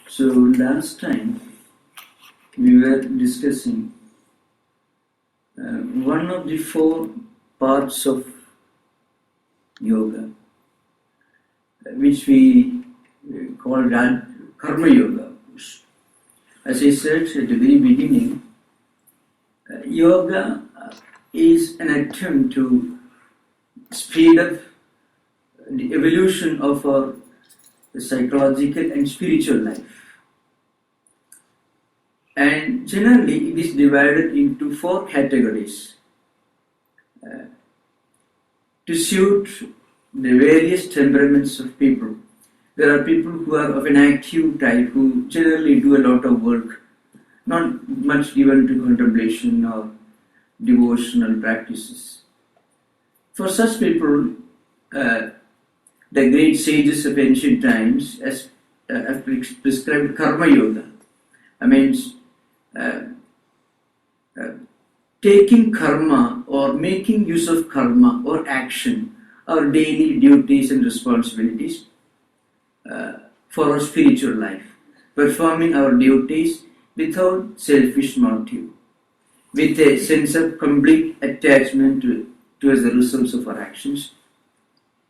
So last time we were discussing one of the four parts of yoga, which we called Karma Yoga. As I said at the very beginning, yoga is an attempt to speed up the evolution of our psychological and spiritual life. And generally, it is divided into four categories to suit the various temperaments of people. There are people who are of an active type who generally do a lot of work, not much given to contemplation or devotional practices. For such people, the great sages of ancient times have prescribed karma yoga. I mean, taking karma or making use of karma or action, our daily duties and responsibilities for our spiritual life, performing our duties without selfish motive, with a sense of complete attachment towards the results of our actions.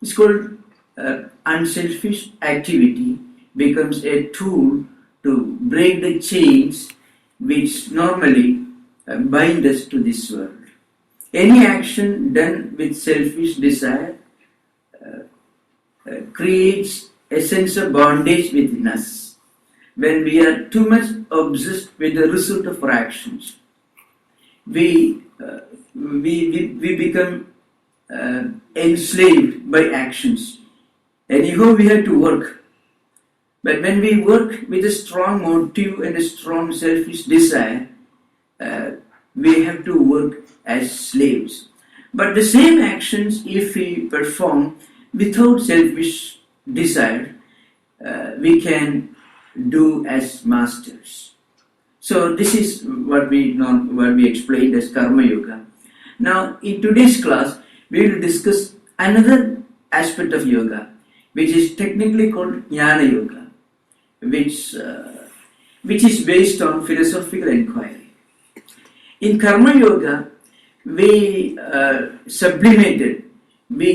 It's called unselfish activity becomes a tool to break the chains which normally bind us to this world. Any action done with selfish desire creates a sense of bondage within us. When we are too much obsessed with the result of our actions, we become enslaved by actions. Anyhow, we have to work. But when we work with a strong motive and a strong selfish desire, we have to work as slaves. But the same actions, if we perform without selfish desire, we can do as masters. So this is what we explained as Karma Yoga. Now, in today's class, we will discuss another aspect of yoga, which is technically called JNANA Yoga, which is based on philosophical inquiry. In Karma Yoga, we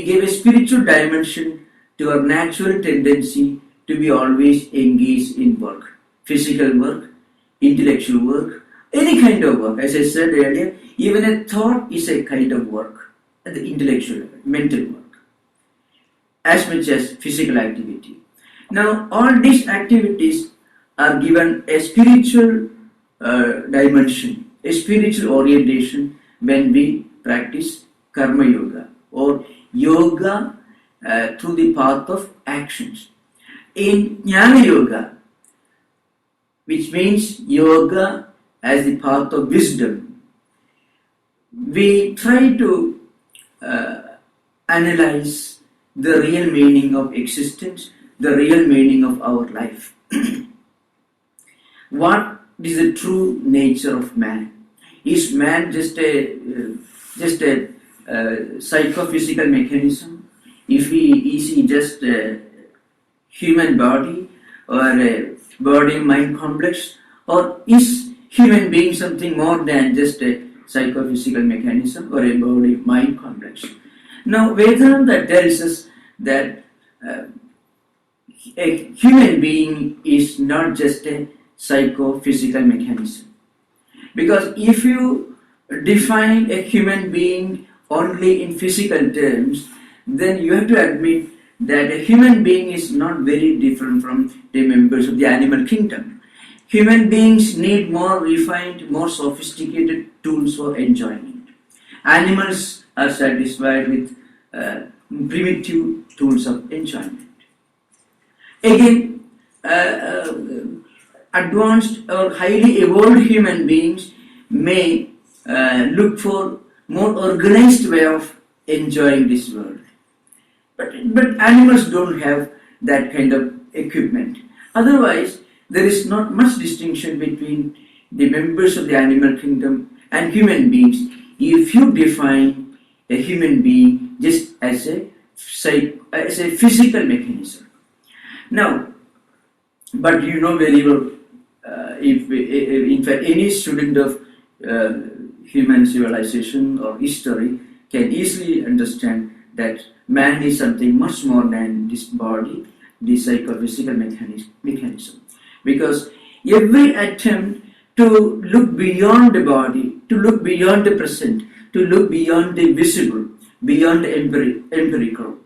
gave a spiritual dimension to our natural tendency to be always engaged in work, physical work, intellectual work, any kind of work. As I said earlier, even a thought is a kind of work at the intellectual level, mental work, as much as physical activity. Now, all these activities are given a spiritual dimension, a spiritual orientation when we practice Karma Yoga or yoga through the path of actions. In Jnana Yoga, which means yoga as the path of wisdom, we try to analyze the real meaning of existence, the real meaning of our life. What is the true nature of man? Is man just a psychophysical mechanism? Is he just a human body or a body-mind complex? Or is human being something more than just a psychophysical mechanism or a body-mind complex? Now, Vedanta tells us that a human being is not just a psychophysical mechanism. Because if you define a human being only in physical terms, then you have to admit that a human being is not very different from the members of the animal kingdom. Human beings need more refined, more sophisticated tools for enjoyment. Animals are satisfied with primitive tools of enjoyment. Again, advanced or highly evolved human beings may look for more organized way of enjoying this world. But animals don't have that kind of equipment. Otherwise, there is not much distinction between the members of the animal kingdom and human beings if you define a human being just as a physical mechanism. Now, But you know very well, if in fact any student of human civilization or history can easily understand that man is something much more than this body, this psychophysical mechanism. Because every attempt to look beyond the body, to look beyond the present, to look beyond the visible, beyond the empirical,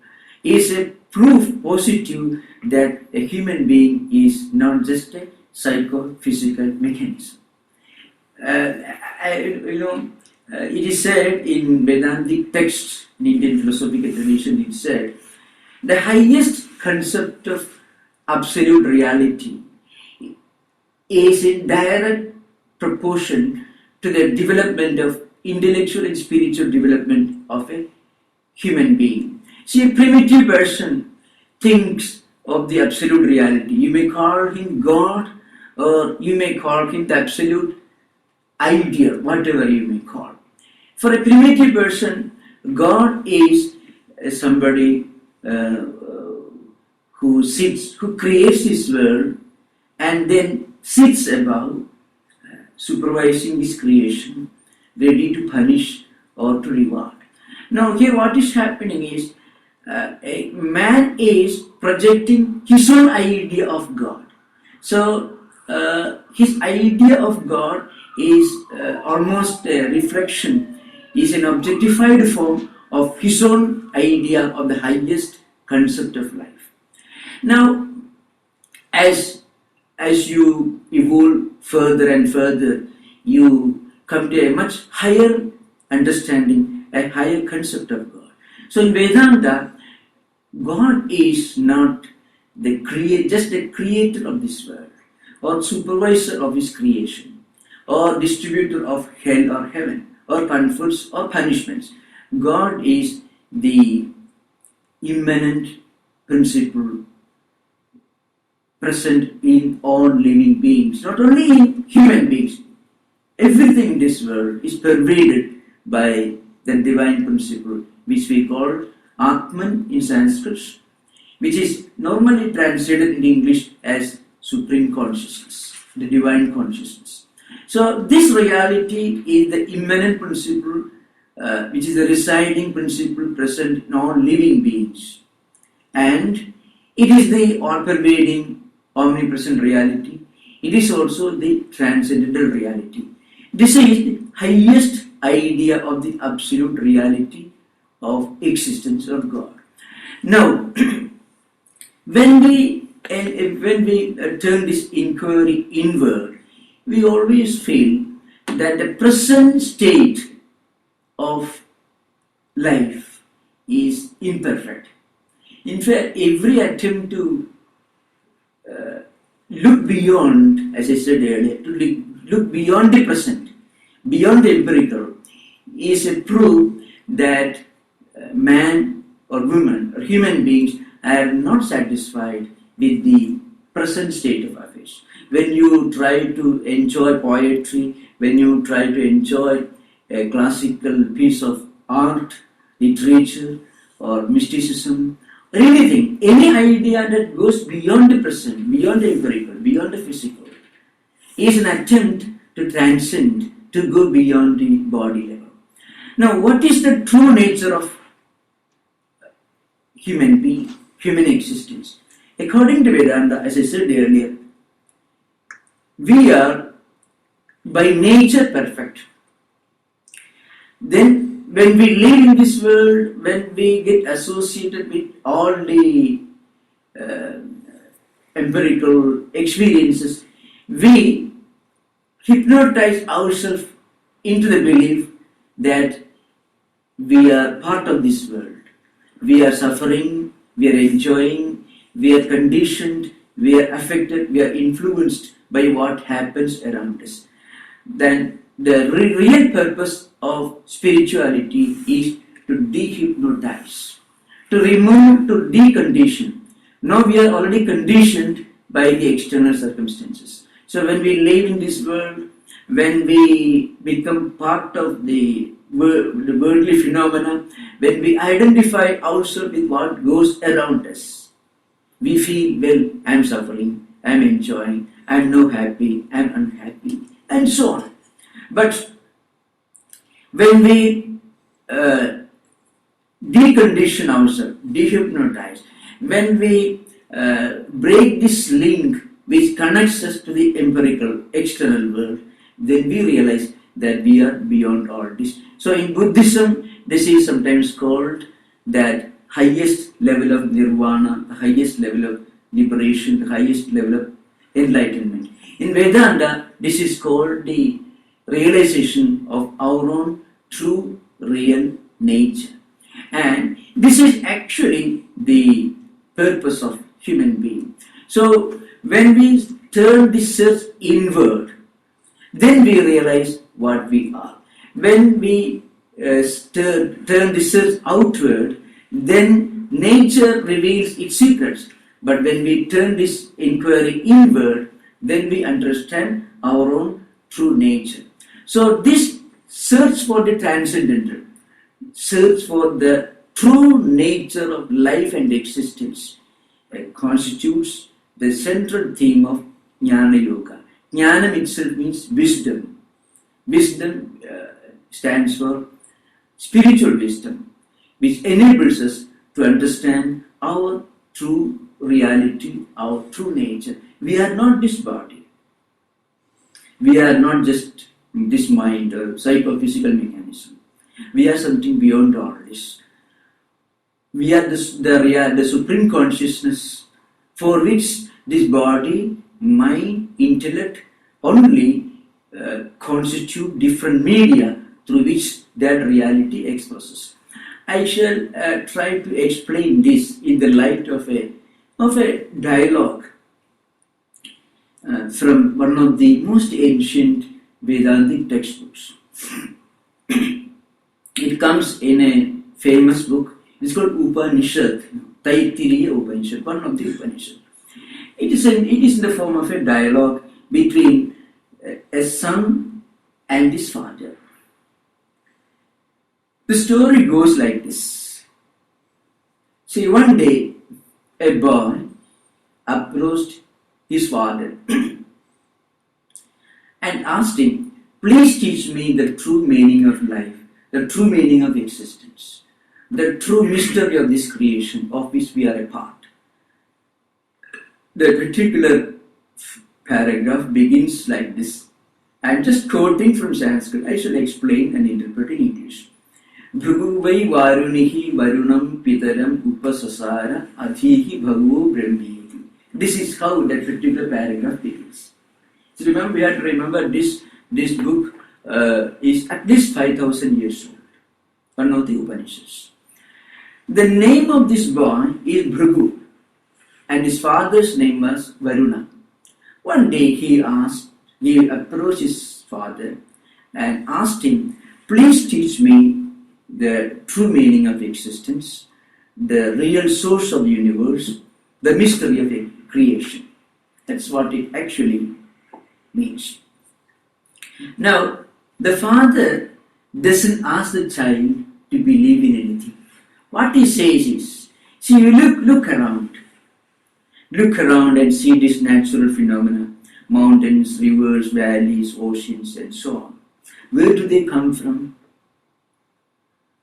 is a proof positive that a human being is not just a psychophysical mechanism. It is said in Vedantic texts, in Indian philosophical tradition, it said, the highest concept of absolute reality is in direct proportion to the development of intellectual and spiritual development of a human being. See, a primitive person thinks of the absolute reality. You may call him God, or you may call him the absolute ideal, whatever you may call. For a primitive person, God is somebody who creates this world and then sits above, supervising this creation, ready to punish or to reward. Now here what is happening is, a man is projecting his own idea of God. So his idea of God is almost a reflection, is an objectified form of his own idea of the highest concept of life. Now, as you evolve further and further, you come to a much higher understanding, a higher concept of God. So in Vedanta, God is not just a creator of this world, or supervisor of his creation, or distributor of hell or heaven, or comforts or punishments. God is the immanent principle present in all living beings, not only in human beings. Everything in this world is pervaded by the divine principle, which we call Atman in Sanskrit, which is normally translated in English as Supreme Consciousness, the divine consciousness. So this reality is the immanent principle, which is the residing principle present in all living beings. And it is the all-pervading, omnipresent reality. It is also the transcendental reality. This is the highest idea of the absolute reality of existence of God. Now, when we turn this inquiry inward, we always feel that the present state of life is imperfect. In fact, every attempt to look beyond, as I said earlier, to look beyond the present, beyond the empirical, is a proof that man or woman or human beings are not satisfied with the present state of affairs. When you try to enjoy poetry, when you try to enjoy a classical piece of art, literature, or mysticism, or anything, any idea that goes beyond the present, beyond the empirical, beyond the physical, is an attempt to transcend, to go beyond the body level. Now, what is the true nature of human being, human existence? According to Vedanta, as I said earlier, we are by nature perfect. Then when we live in this world, when we get associated with all the empirical experiences, we hypnotize ourselves into the belief that we are part of this world. We are suffering, we are enjoying, we are conditioned, we are affected, we are influenced by what happens around us. Then the real purpose of spirituality is to dehypnotize, to remove, to decondition. Now we are already conditioned by the external circumstances. So when we live in this world, when we become part of the worldly phenomena, when we identify ourselves with what goes around us, we feel, well, I am suffering, I am enjoying, I am now happy, I am unhappy, and so on. But when we decondition ourselves, dehypnotize, when we break this link which connects us to the empirical external world, then we realize that we are beyond all this. So in Buddhism, this is sometimes called that highest level of nirvana, the highest level of liberation, the highest level of enlightenment. In Vedanta, this is called the realization of our own true real nature. And this is actually the purpose of human being. So when we turn the search inward, then we realize what we are. When we turn the search outward, then nature reveals its secrets. But when we turn this inquiry inward, then we understand our own true nature. So this search for the transcendental, search for the true nature of life and existence constitutes the central theme of JNANA Yoga. Jnana itself means wisdom. Wisdom stands for spiritual wisdom, which enables us to understand our true reality, our true nature. We are not this body. We are not just this mind or psychophysical mechanism. We are something beyond all this. We are the supreme consciousness for which this body, mind, intellect only constitute different media through which that reality expresses. I shall try to explain this in the light of a dialogue from one of the most ancient Vedantic textbooks. It comes in a famous book. It's called Upanishad, Taittiriya Upanishad, one of the Upanishad. It is in the form of a dialogue between a son and his father. The story goes like this. See, one day a boy approached his father and asked him, "Please teach me the true meaning of life, the true meaning of existence, the true mystery of this creation of which we are a part." The particular paragraph begins like this. I am just quoting from Sanskrit. I shall explain and interpret in English. Bhruguvai varunihi varunam pitaram upasasara adhihi bhagu brahmeti. This is how that particular paragraph begins. So remember, we have to remember this book is at least 5,000 years old. One of the Upanishads. The name of this boy is Bhrigu, and his father's name was Varuna. One day he approached his father and asked him, "Please teach me the true meaning of existence, the real source of the universe, the mystery of creation." That's what it actually means. Now, the father doesn't ask the child to believe in anything. What he says is, see, you look around. Look around and see this natural phenomena, mountains, rivers, valleys, oceans, and so on. Where do they come from?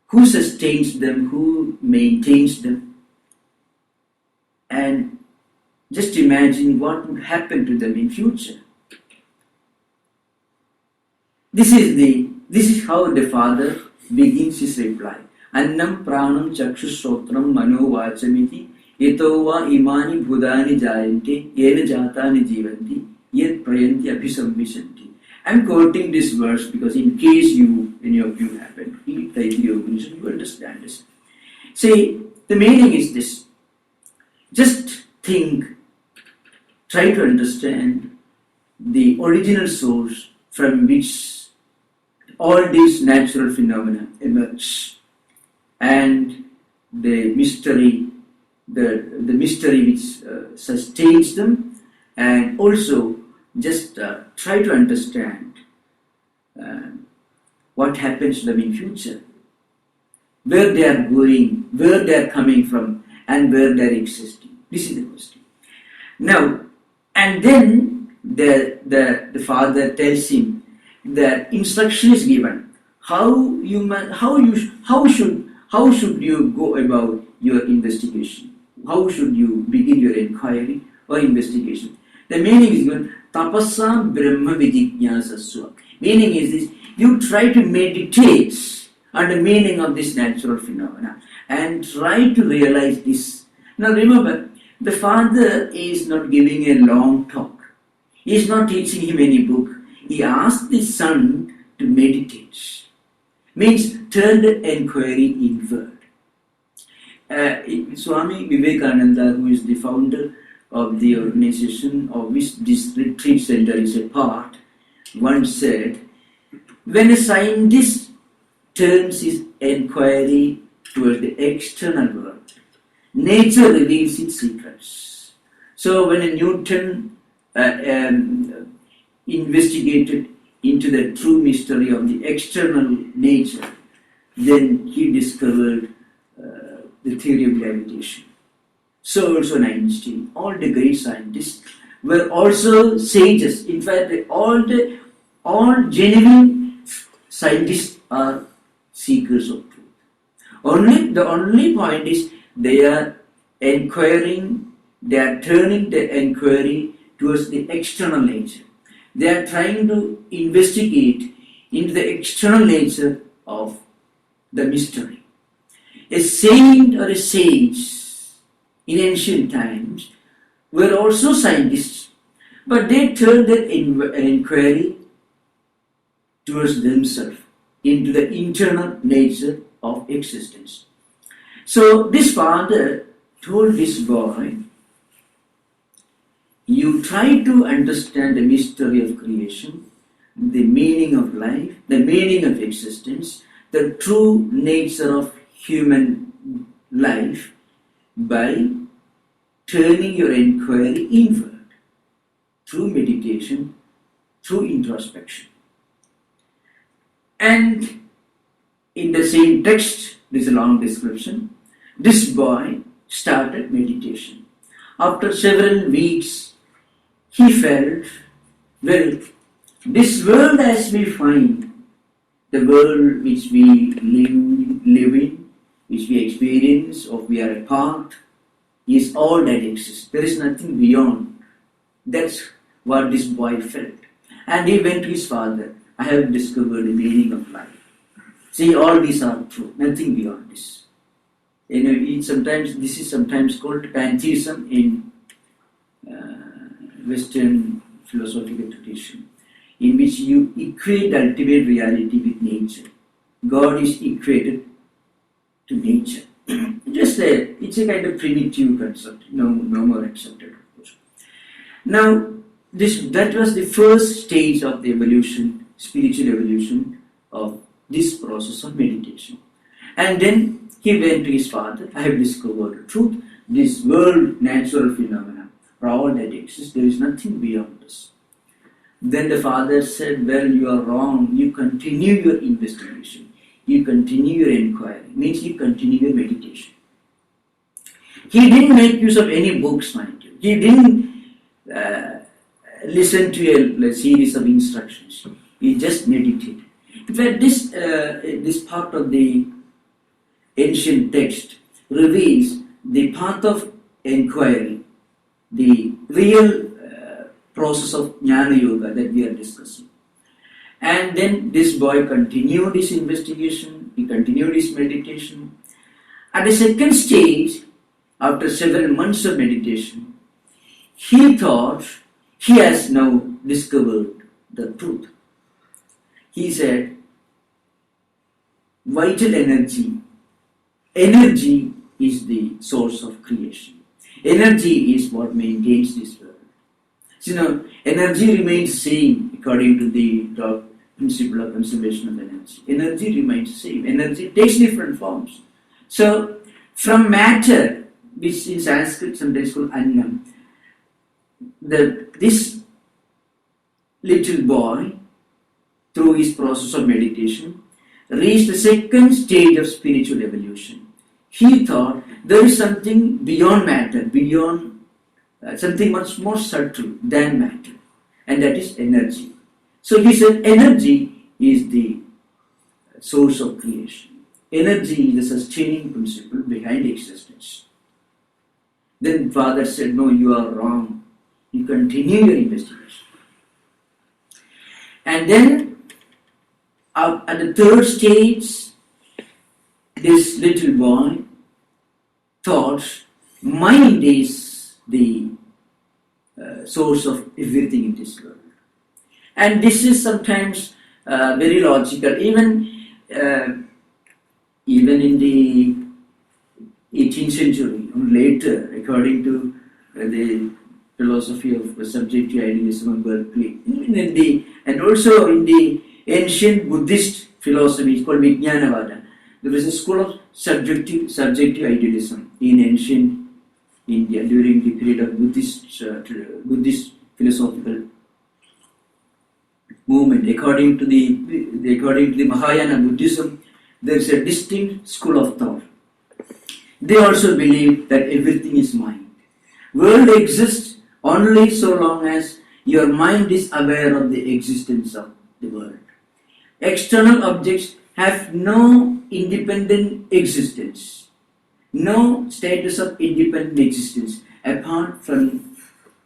Who sustains them? Who maintains them? And just imagine what would happen to them in future. This is how the father begins his reply. Annam pranam chakshusotram mano vachamiti yatova imani bhudani jayante yena jatani jivanti yet prayanti abhisamvisanti. I'm quoting this verse because in case any of you haven't read Taittiriya Upanishad, you understand this. See, the meaning is this. Just think, try to understand the original source from which all these natural phenomena emerge, and the mystery which sustains them, and also just try to understand what happens to them in future, where they are going, where they are coming from, and where they are existing. This is the question. Now, And then the father tells him that instruction is given. How should you go about your investigation? How should you begin your inquiry or investigation? The meaning is given, tapasam brahma vijignasasva. Meaning is this, you try to meditate on the meaning of this natural phenomena and try to realize this. Now remember, the father is not giving a long talk. He is not teaching him any book. He asked the son to meditate. Means turn the inquiry inward. Swami Vivekananda, who is the founder of the organization of which this retreat center is a part, once said, when a scientist turns his inquiry towards the external world, nature reveals its secrets. So when a Newton investigated into the true mystery of the external nature, then he discovered the theory of gravitation. So also Einstein, all the great scientists were also sages. In fact, all genuine scientists are seekers of truth. The only point is they are inquiring, they are turning the inquiry towards the external nature. They are trying to investigate into the external nature of the mystery. A saint or a sage in ancient times were also scientists, but they turned their inquiry towards themselves, into the internal nature of existence. So this father told this boy, you try to understand the mystery of creation, the meaning of life, the meaning of existence, the true nature of human life by turning your inquiry inward through meditation, through introspection. And in the same text, there is a long description, this boy started meditation. After several weeks, he felt, well, this world as we find, the world which we live in, which we experience, or we are a part, is all that exists. There is nothing beyond. That's what this boy felt. And he went to his father, I have discovered the meaning of life. See, all these are true, nothing beyond this. This is sometimes called pantheism in Western philosophical tradition, in which you equate the ultimate reality with nature. God is equated to nature. It's a kind of primitive concept, no more accepted, of course. Now, that was the first stage of the evolution, spiritual evolution of this process of meditation. And then he went to his father, I have discovered the truth, this world, natural phenomena, are all that exists, there is nothing beyond this. Then the father said, well, you are wrong, you continue your investigation, you continue your inquiry, means you continue your meditation. He didn't make use of any books, mind you. He didn't listen to a series of instructions. He just meditated. In fact, this part of the ancient text reveals the path of inquiry, the real process of JNANA Yoga that we are discussing. And then this boy continued his investigation, he continued his meditation. At the second stage, after several months of meditation, he thought he has now discovered the truth. He said, vital energy is the source of creation. Energy is what maintains this world. So, energy remains same according to the principle of conservation of energy. Energy remains same. Energy takes different forms. So, from matter, which in Sanskrit sometimes called annam, this little boy, through his process of meditation, reached the second stage of spiritual evolution. He thought there is something beyond matter, beyond something much more subtle than matter, and that is energy. So he said energy is the source of creation. Energy is the sustaining principle behind existence. Then Father said, no, you are wrong. You continue your investigation. And then at the third stage, this little boy thought mind is the source of everything in this world. And this is sometimes very logical. Even in the 18th century or later, according to the philosophy of subjective idealism of Berkeley, and also in the ancient Buddhist philosophy called Vijnanavada, there was a school of subjective idealism in ancient India during the period of Buddhist philosophical movement. According to the Mahayana Buddhism, there is a distinct school of thought. They also believe that everything is mind. World exists only so long as your mind is aware of the existence of the world. External objects have no independent existence, no status of independent existence apart from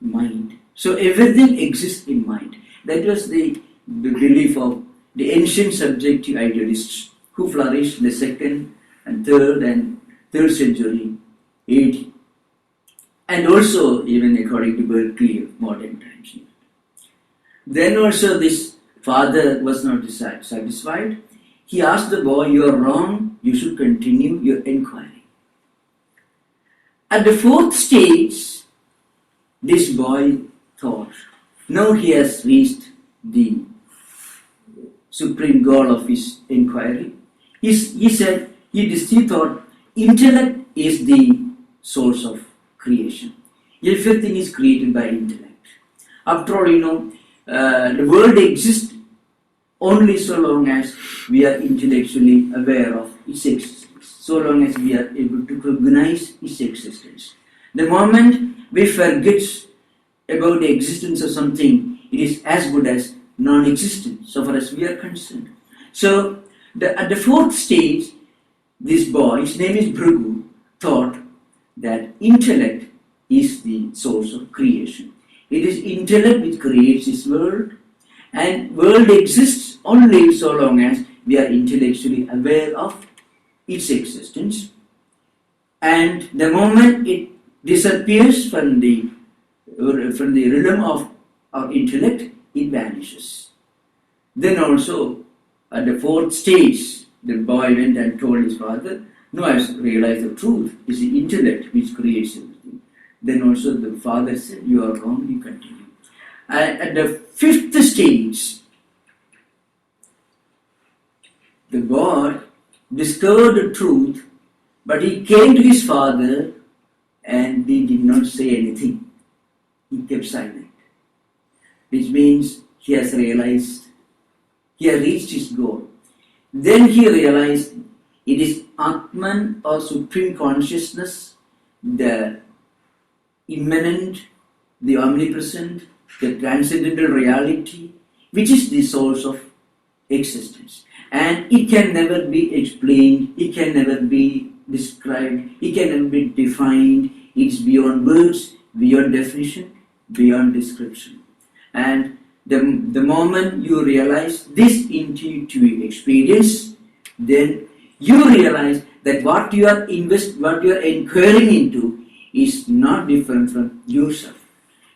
mind. So everything exists in mind. That was the belief of the ancient subjective idealists who flourished in the second and third century AD, and also even according to Berkeley of modern times. Then also this father was not satisfied. He asked the boy, you are wrong, you should continue your inquiry. At the fourth stage, this boy thought, now he has reached the supreme goal of his inquiry. He thought, intellect is the source of creation. Everything is created by intellect. After all, the world exists only so long as we are intellectually aware of its existence, so long as we are able to recognize its existence. The moment we forget about the existence of something, it is as good as non-existent, so far as we are concerned. So, at the fourth stage, this boy, his name is Bhrigu, thought that intellect is the source of creation. It is intellect which creates this world, and world exists only so long as we are intellectually aware of its existence. And the moment it disappears from the realm of our intellect, it vanishes. Then also, at the fourth stage, the boy went and told his father, no, I have realized the truth. It's the intellect which creates everything. Then also the father said, you are wrong, you continue. At the fifth stage, the boy discovered the truth, but he came to his father and he did not say anything. He kept silent. Which means he has realized, he has reached his goal. Then he realized it is Atman or Supreme Consciousness, the immanent, the omnipresent, the transcendental reality, which is the source of existence. And it can never be explained, it can never be described, it can never be defined. It is beyond words, beyond definition, beyond description. And the moment you realize this intuitive experience, then you realize that what you are inquiring into is not different from yourself.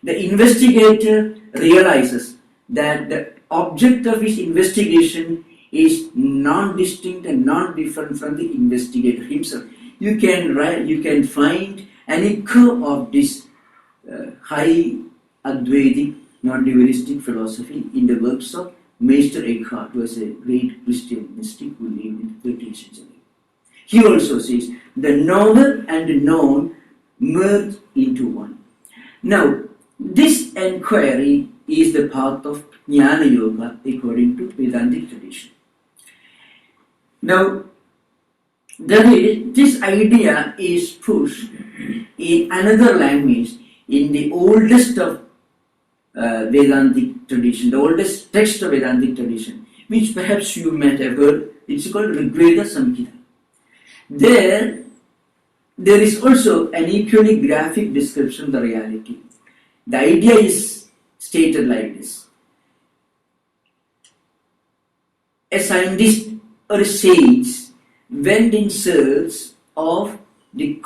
The investigator realizes that the object of his investigation is non-distinct and non-different from the investigator himself. You can find an echo of this high Advaitic, non-dualistic philosophy in the works of Meister Eckhart, who was a great Christian mystic who lived in the 13th century. He also says, the knower and the known merge into one. Now, this enquiry is the path of JNANA Yoga according to Vedantic tradition. Now, this idea is pushed in another language in the oldest of Vedantic tradition, the oldest text of Vedantic tradition, which perhaps you might have heard. It's called Rigveda Samhita. There is also an equally graphic description of the reality. The idea is stated like this. A scientist or a sage went in search of the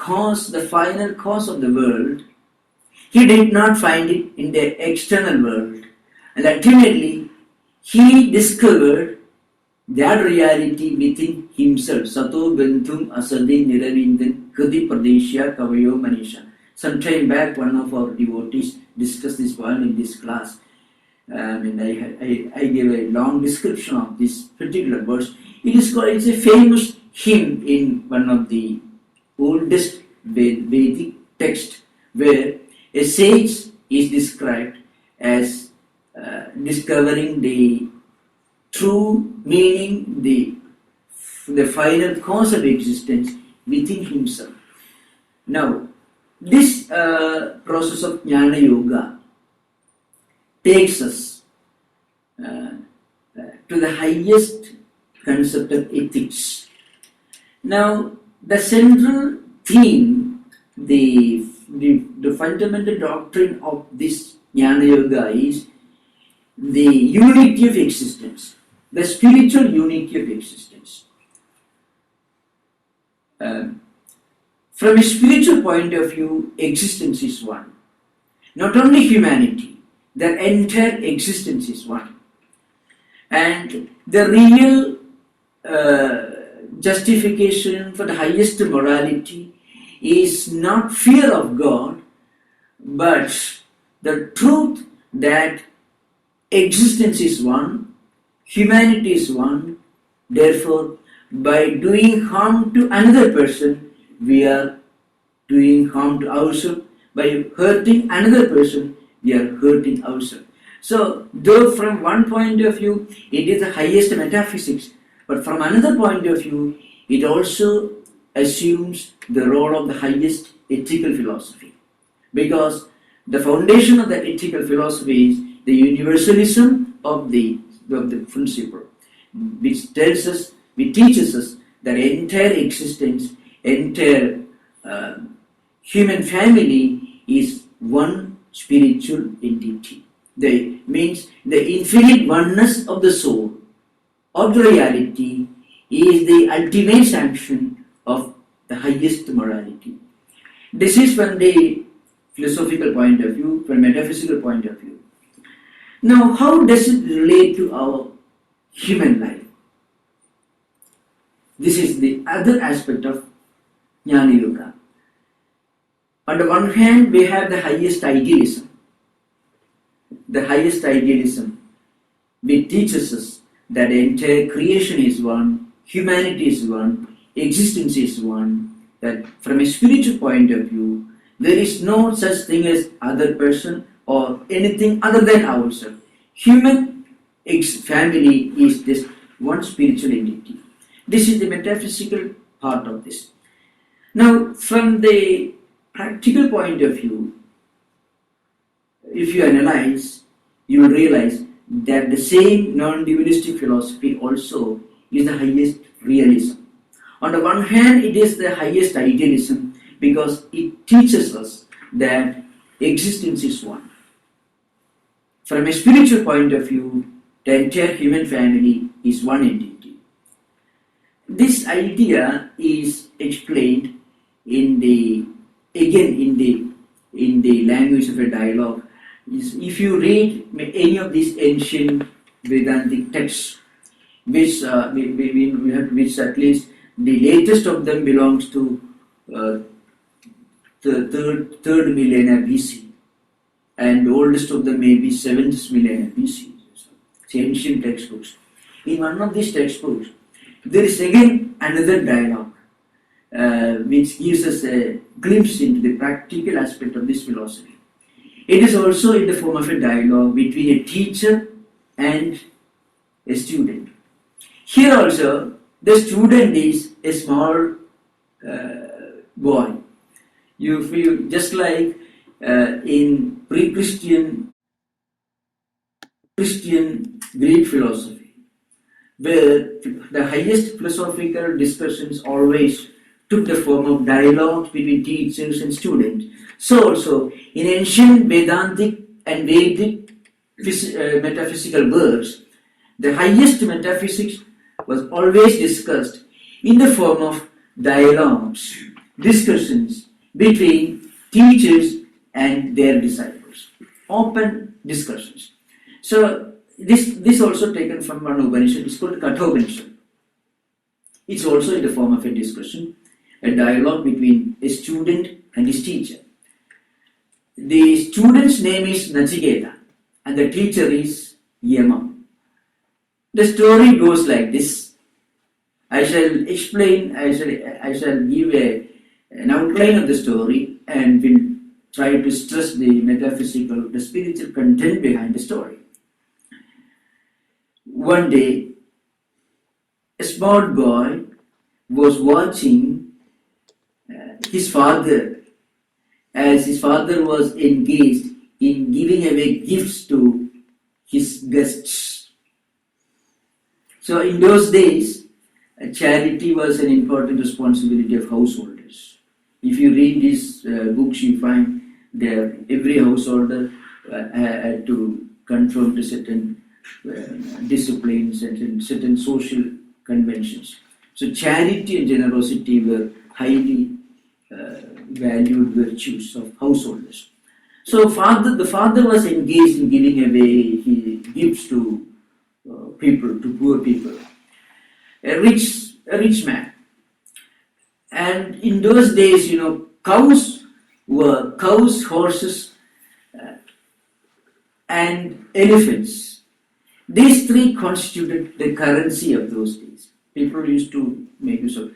final cause of the world. He did not find it in the external world, and ultimately he discovered that reality within himself. Sato Benthum Asadi Niravindan Kadi Pradeshya Kavayo Manisha. Some time back, one of our devotees discussed this poem in this class. And I gave a long description of this particular verse. It's a famous hymn in one of the oldest Vedic texts, where a sage is described as discovering the true meaning, the final cause of existence within himself. Now, this process of Jnana Yoga takes us to the highest concept of ethics. Now, the central theme, the fundamental doctrine of this Jnana Yoga is the unity of existence, the spiritual unity of existence. From a spiritual point of view, existence is one. Not only humanity, the entire existence is one. And the real justification for the highest morality is not fear of God, but the truth that existence is one, humanity is one. Therefore, by doing harm to another person, we are doing harm to ourselves. By hurting another person, we are hurting ourselves. So, though from one point of view, it is the highest metaphysics, but from another point of view, it also assumes the role of the highest ethical philosophy. Because the foundation of the ethical philosophy is the universalism of the principle, which teaches us that entire existence, entire human family is one spiritual entity. Means the infinite oneness of the soul, of the reality, is the ultimate sanction of the highest morality. This is from the philosophical point of view, from metaphysical point of view. Now, how does it relate to our human life? This is the other aspect of Jnana Yoga. On the one hand, we have the highest idealism. The highest idealism, which teaches us that entire creation is one, humanity is one, existence is one, that from a spiritual point of view, there is no such thing as other person or anything other than ourselves. Human family is just one spiritual entity. This is the metaphysical part of this. Now, from the practical point of view, if you analyze, you will realize that the same non-dualistic philosophy also is the highest realism. On the one hand, it is the highest idealism because it teaches us that existence is one. From a spiritual point of view, the entire human family is one entity. This idea is explained in the language of a dialogue. If you read any of these ancient Vedantic texts, which at least the latest of them belongs to the third millennia BC, and the oldest of them may be 7th millennia BC. It's ancient textbooks. In one of these textbooks, there is again another dialogue which gives us a glimpse into the practical aspect of this philosophy. It is also in the form of a dialogue between a teacher and a student. Here also, the student is a small boy. You feel just like in pre-Christian Greek philosophy, where the highest philosophical discussions always took the form of dialogue between teachers and students. So also in ancient Vedantic and Vedic metaphysical works, the highest metaphysics was always discussed in the form of dialogues, discussions between teachers and their disciples, open discussions. So this also taken from one Upanishad. It's called Kathopanishad. It's also in the form of a discussion, a dialogue between a student and his teacher. The student's name is Nachiketas and the teacher is Yama. The story goes like this. I shall explain, I shall give an outline of the story and will try to stress the metaphysical, the spiritual content behind the story. One day, a small boy was watching his father as his father was engaged in giving away gifts to his guests. So in those days, charity was an important responsibility of householders. If you read these books, you find that every householder had to conform to certain disciplines and certain social conventions. So charity and generosity were highly valued virtues of householders. So the father was engaged in giving away gifts to people, to poor people. A rich man. And in those days, cows, horses, and elephants. These three constituted the currency of those days. People used to make use of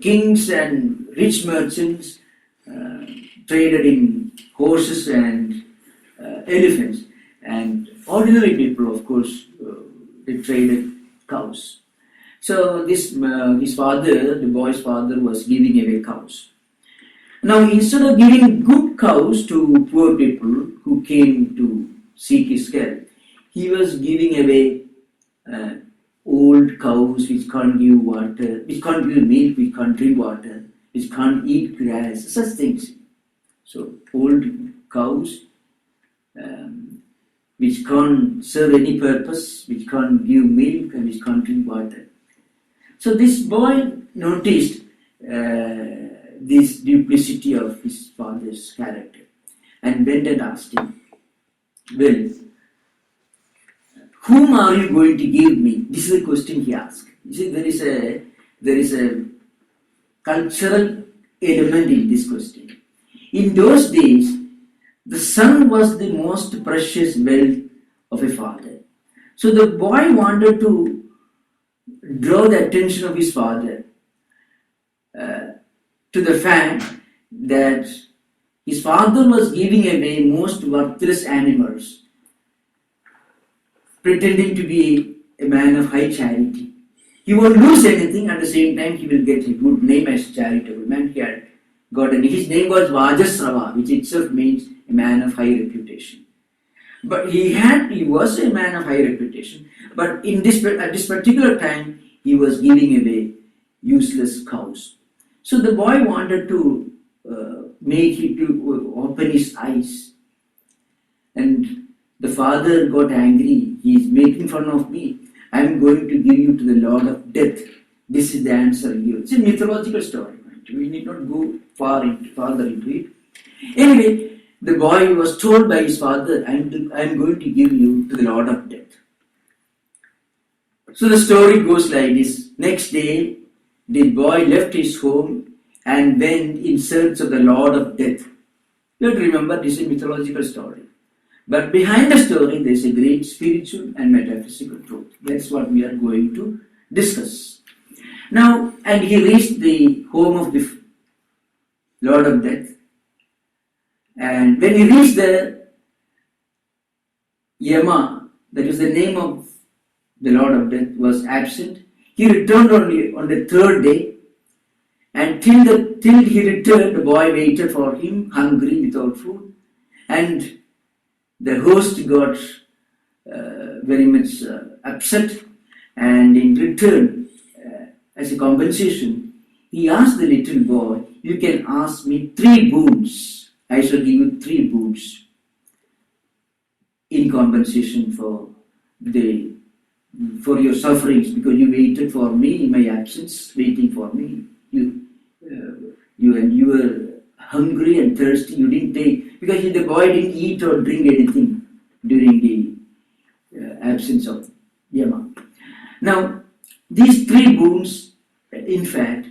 kings and rich merchants traded in horses and elephants, and ordinary people, of course, they traded cows. So his father, the boy's father, was giving away cows. Now, instead of giving good cows to poor people who came to seek his care, he was giving away old cows which can't give water, which can't give milk, which can't drink water, which can't eat grass, such things. So old cows which can't serve any purpose, which can't give milk and which can't drink water. So this boy noticed this duplicity of his father's character and went and asked him, well, whom are you going to give me? This is the question he asked. You see, there is a cultural element in this question. In those days, the son was the most precious wealth of a father. So the boy wanted to draw the attention of his father to the fact that his father was giving away most worthless animals, pretending to be a man of high charity. He won't lose anything, at the same time he will get a good name as a charitable man. He had gotten, his name was Vajasrava, which itself means a man of high reputation. But he was a man of high reputation, but at this particular time he was giving away useless cows. So the boy wanted to open his eyes, and the father got angry. He is making fun of me. I am going to give you to the Lord of Death. This is the answer here. It's a mythological story. Right? We need not go farther into it. Anyway, the boy was told by his father, I am going to give you to the Lord of Death. So the story goes like this. Next day, the boy left his home and went in search of the Lord of Death. You have to remember, this is a mythological story. But behind the story, there is a great spiritual and metaphysical truth. That's what we are going to discuss. Now, and he reached the home of the Lord of Death. And when he reached there, Yama, that is the name of the Lord of Death, was absent. He returned only on the third day, And till he returned, the boy waited for him, hungry, without food. And the host got very much upset. And in return, as a compensation, he asked the little boy, "You can ask me 3 boons. I shall give you 3 boons in compensation for your sufferings, because you waited for me in my absence, waiting for me. You were hungry and thirsty. You didn't take, because the boy didn't eat or drink anything during the absence of Yama. Now, these 3 boons, in fact,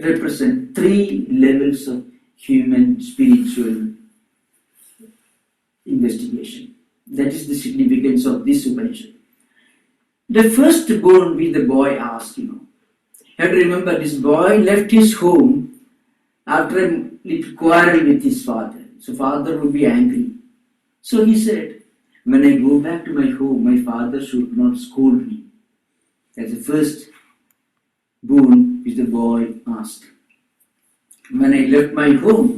represent 3 levels of human spiritual investigation. That is the significance of this Upanishad. The first boon which the boy asked, you have to remember, this boy left his home after a little quarrel with his father. So father would be angry. So he said, "When I go back to my home, my father should not scold me." That's the first boon which the boy asked. When I left my home,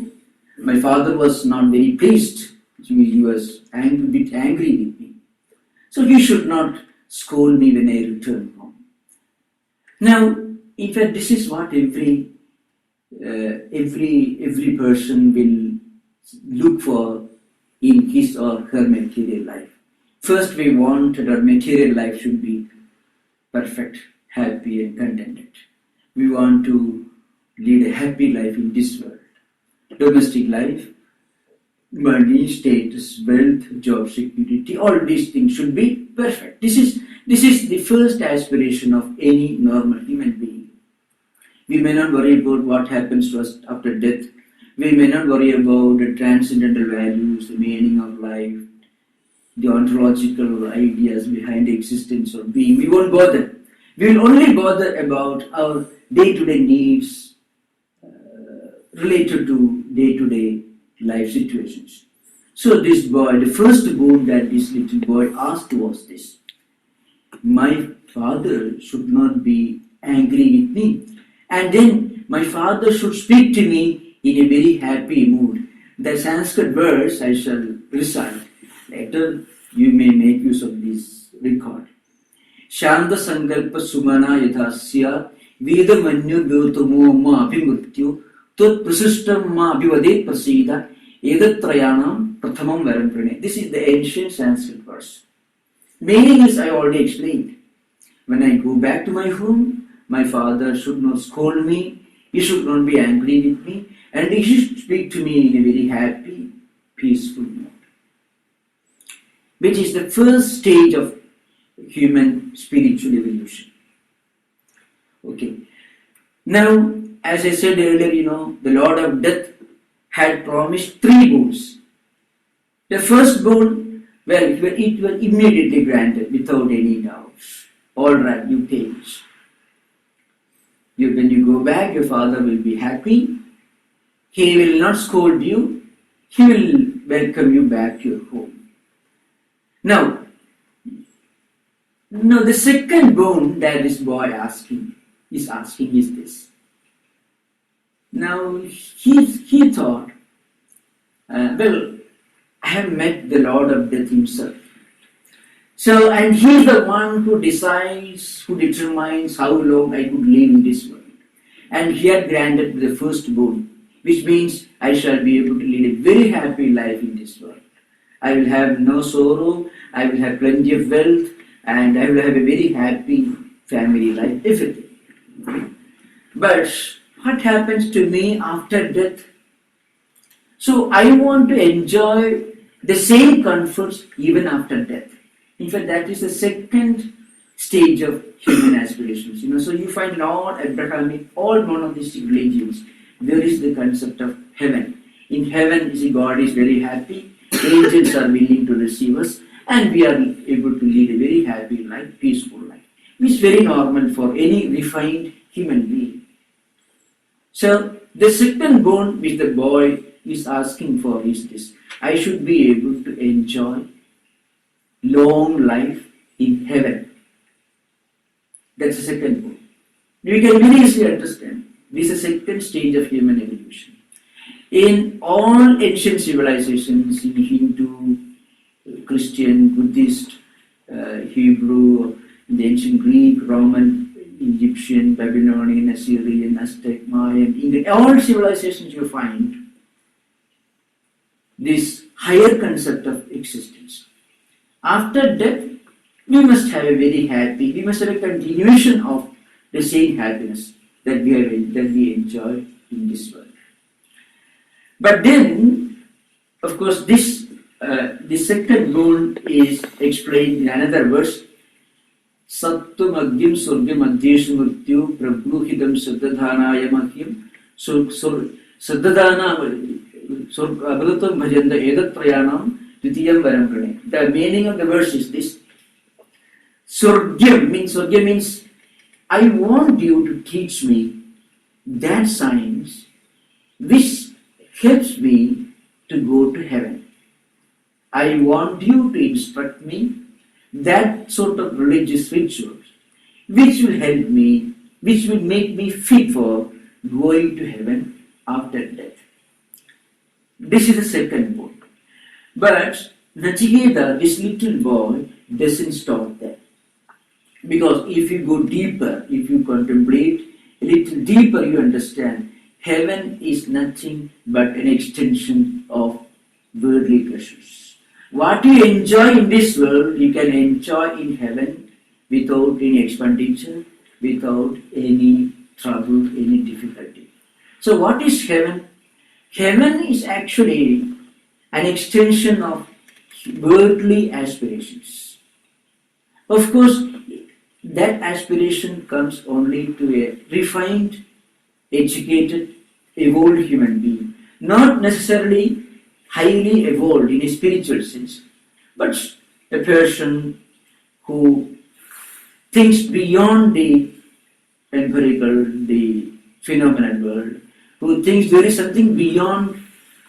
my father was not very pleased. He was a bit angry with me. So he should not scold me when I return home. Now, in fact, this is what every person will look for in his or her material life. First, we want that our material life should be perfect, happy and contented. We want to lead a happy life in this world. Domestic life, money, status, wealth, job security, all these things should be perfect. This is the first aspiration of any normal human being. We may not worry about what happens to us after death. We may not worry about the transcendental values, the meaning of life, the ontological ideas behind the existence of being. We won't bother. We will only bother about our day-to-day needs related to day-to-day life situations. So this boy, the first boon that this little boy asked was this: my father should not be angry with me, and then my father should speak to me in a very happy mood. The Sanskrit verse I shall recite. Later you may make use of this record. Shanta Sankalpa Sumana Yadhasya Vedamanyu Gautamo Ma Abhimrityu Tat Prasishtam Ma Abhivade Prasida Edatrayanam Prathamam Varam Prane. This is the ancient Sanskrit verse. Meaning is I already explained. When I go back to my home, my father should not scold me, he should not be angry with me, and he should speak to me in a very happy, peaceful mood. Which is the first stage of human spiritual evolution. Okay. Now, as I said earlier, the Lord of Death had promised 3 boons. The first boon, it was immediately granted without any doubts. All right, you take it. When you go back, your father will be happy. He will not scold you. He will welcome you back to your home. Now, the second boon that this boy is asking is this. Now, he thought, I have met the Lord of Death himself. So, and he is the one who decides, who determines how long I could live in this world. And he had granted the first boon, which means I shall be able to lead a very happy life in this world. I will have no sorrow, I will have plenty of wealth, and I will have a very happy family life, everything. But what happens to me after death? So I want to enjoy the same comforts even after death. In fact, that is the second stage of human aspirations. So you find in all Abrahamic, all monotheistic religions, there is the concept of heaven. In heaven, God is very happy, angels are willing to receive us, and we are able to lead a very happy life, peaceful life, which is very normal for any refined human being. So the second boon which the boy is asking for is this: I should be able to enjoy long life in heaven. That's the second boon. We can very easily understand. This is the second stage of human evolution. In all ancient civilizations, in Hindu, Christian, Buddhist, Hebrew, in the ancient Greek, Roman, Egyptian, Babylonian, Assyrian, Aztec, Mayan, Indian, all civilizations you find this higher concept of existence. After death, we must have a very happy, we must have a continuation of the same happiness that we enjoy in this world. But then, of course, the second goal is explained in another verse. Sattum agyam surgam adhyeshu mrityu prabhuhidam saddadhanaya mahyam saddadhana abrutam bhajanda edat prayanam dvitiyam varam prane. The meaning of the verse is this. Surgam means I want you to teach me that science which helps me to go to heaven. I want you to instruct me that sort of religious rituals which will help me, which will make me fit for going to heaven after death. This is the second point. But Nachiketa, this little boy, doesn't stop there. Because if you go deeper, if you contemplate a little deeper, you understand heaven is nothing but an extension of worldly pleasures. What you enjoy in this world, you can enjoy in heaven without any expenditure, without any trouble, any difficulty. So what is heaven? Heaven is actually an extension of worldly aspirations. Of course, that aspiration comes only to a refined, educated, evolved human being. Not necessarily highly evolved in a spiritual sense, but a person who thinks beyond the empirical, the phenomenal world, who thinks there is something beyond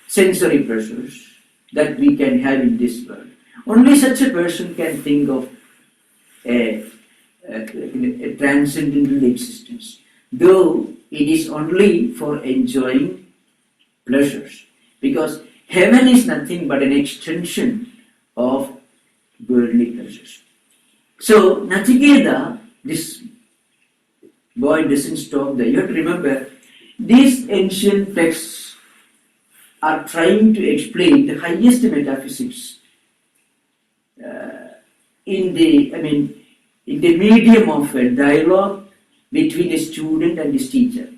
sensory pleasures that we can have in this world. Only such a person can think of a transcendental existence, though it is only for enjoying pleasures, because heaven is nothing but an extension of worldly pleasures. So Nachiketa, this boy doesn't stop there. You have to remember, these ancient texts are trying to explain the highest metaphysics in the medium of a dialogue between a student and his teacher.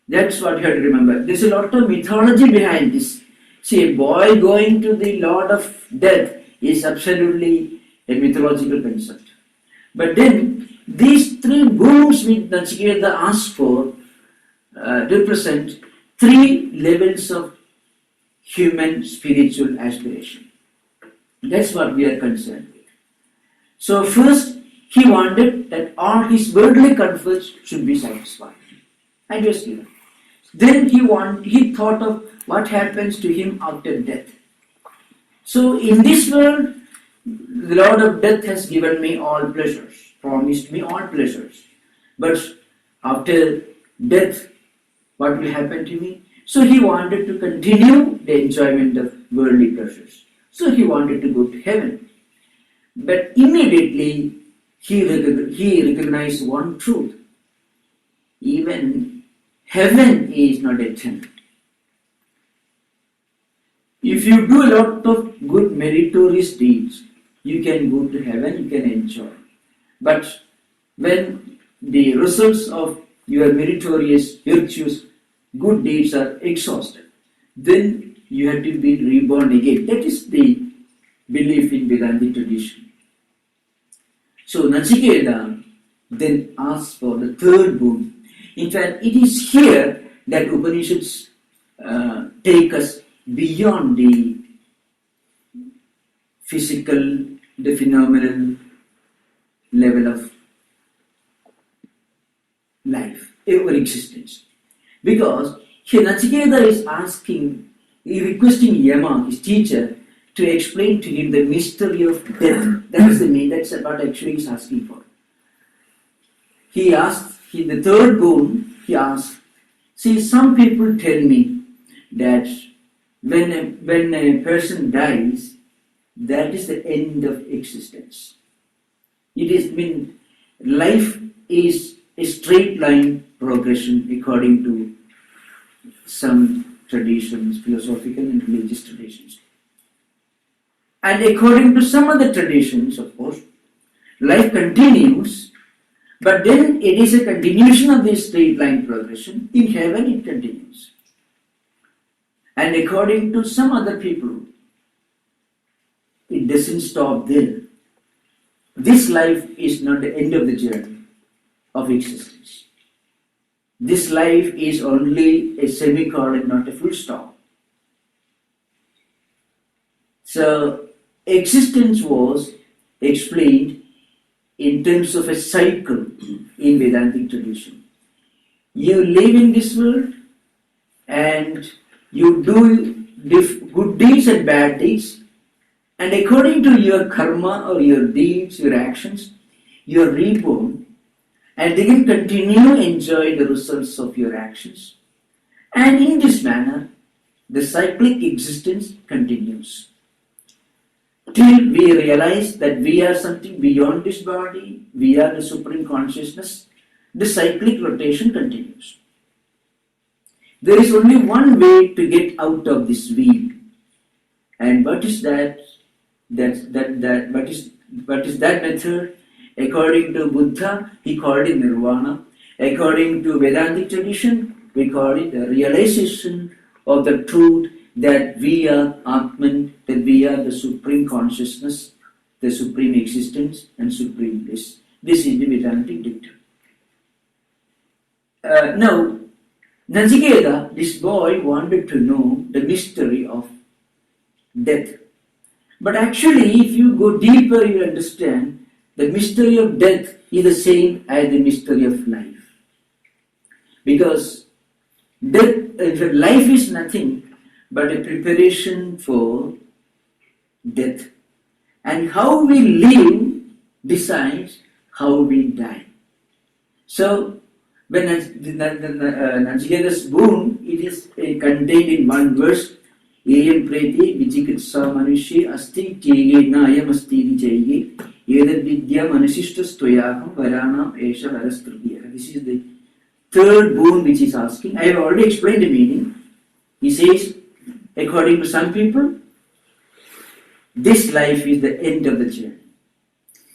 That's what you have to remember. There's a lot of mythology behind this. See, a boy going to the Lord of Death is absolutely a mythological concept. But then, these three boons which Nachiketa asks for represent three levels of human spiritual aspiration. That's what we are concerned with. So first, he wanted that all his worldly comforts should be satisfied. And was given. Then he thought of what happens to him after death. So in this world, the Lord of Death has given me all pleasures, promised me all pleasures. But after death, what will happen to me? So he wanted to continue the enjoyment of worldly pleasures. So he wanted to go to heaven. But immediately he recognized one truth. Even heaven is not eternal. If you do a lot of good meritorious deeds, you can go to heaven, you can enjoy. But when the results of your meritorious virtues, good deeds are exhausted, then you have to be reborn again. That is the belief in Vedantic tradition. So Nachiketa then asks for the third boon. In fact, it is here that Upanishads take us beyond the physical, the phenomenal level of life or existence. Because here Nachiketa is requesting Yama, his teacher, to explain to him the mystery of death. That's what actually he is asking for. He asks the third boon, he asked, see, some people tell me that when a person dies, that is the end of existence. It is life is a straight line progression according to some traditions, philosophical and religious traditions. And according to some other traditions, of course, life continues, but then it is a continuation of this straight line progression. In heaven it continues. And according to some other people, it doesn't stop there. This life is not the end of the journey of existence. This life is only a semicolon, not a full stop. So, existence was explained in terms of a cycle in Vedantic tradition. You live in this world and you do good deeds and bad deeds, and according to your karma or your deeds, your actions, you are reborn, and they can continue enjoy the results of your actions. And in this manner, the cyclic existence continues. Till we realize that we are something beyond this body, we are the Supreme Consciousness, the cyclic rotation continues. There is only one way to get out of this wheel. And what is that? What is that method? According to Buddha, he called it Nirvana. According to Vedantic tradition, we call it the realization of the truth that we are Atman, that we are the Supreme Consciousness, the Supreme Existence and Supreme Bliss. This is the Vedantic dictum. Now, Nachiketa, this boy, wanted to know the mystery of death. But actually, if you go deeper, you understand the mystery of death is the same as the mystery of life. Because life is nothing but a preparation for death. And how we live decides how we die. So, when Nachiketa's boon, it is contained in one verse, Eyam preti vichikitsa manushe asti tege nayam asti jayge edad vidya manusishta stoyakam varana esha varastrudya. This is the third boon which he is asking. I have already explained the meaning. He says, according to some people, this life is the end of the journey.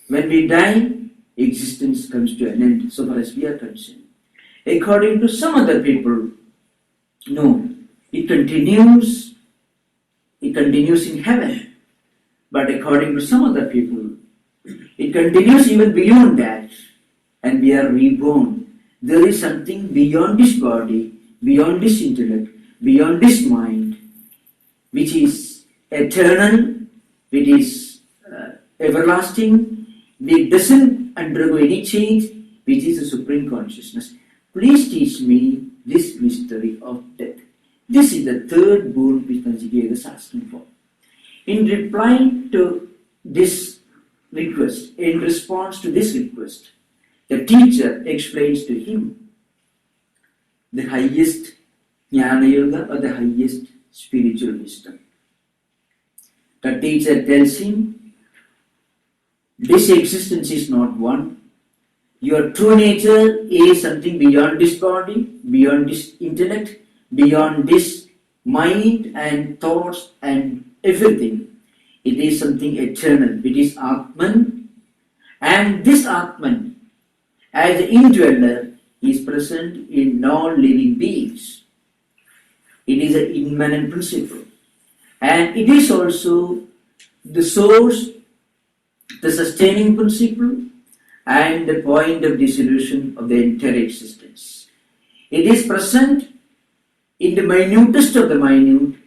When we die, existence comes to an end, so far as we are concerned. According to some other people, no, it continues in heaven. But according to some other people, it continues even beyond that, and we are reborn. There is something beyond this body, beyond this intellect, beyond this mind, which is eternal, which is everlasting, which doesn't undergo any change, which is the Supreme Consciousness. Please teach me this mystery of death. This is the third boon which Nachiketa is asking for. In reply to this request, in response to this request, the teacher explains to him the highest JNANA Yoga or the highest spiritual wisdom. The teacher tells him, this existence is not one. Your true nature is something beyond this body, beyond this intellect, beyond this mind and thoughts and everything. It is something eternal. It is Atman. And this Atman, as the indweller, is present in non-living beings. It is an immanent principle. And it is also the source, the sustaining principle, and the point of dissolution of the entire existence. It is present in the minutest of the minute.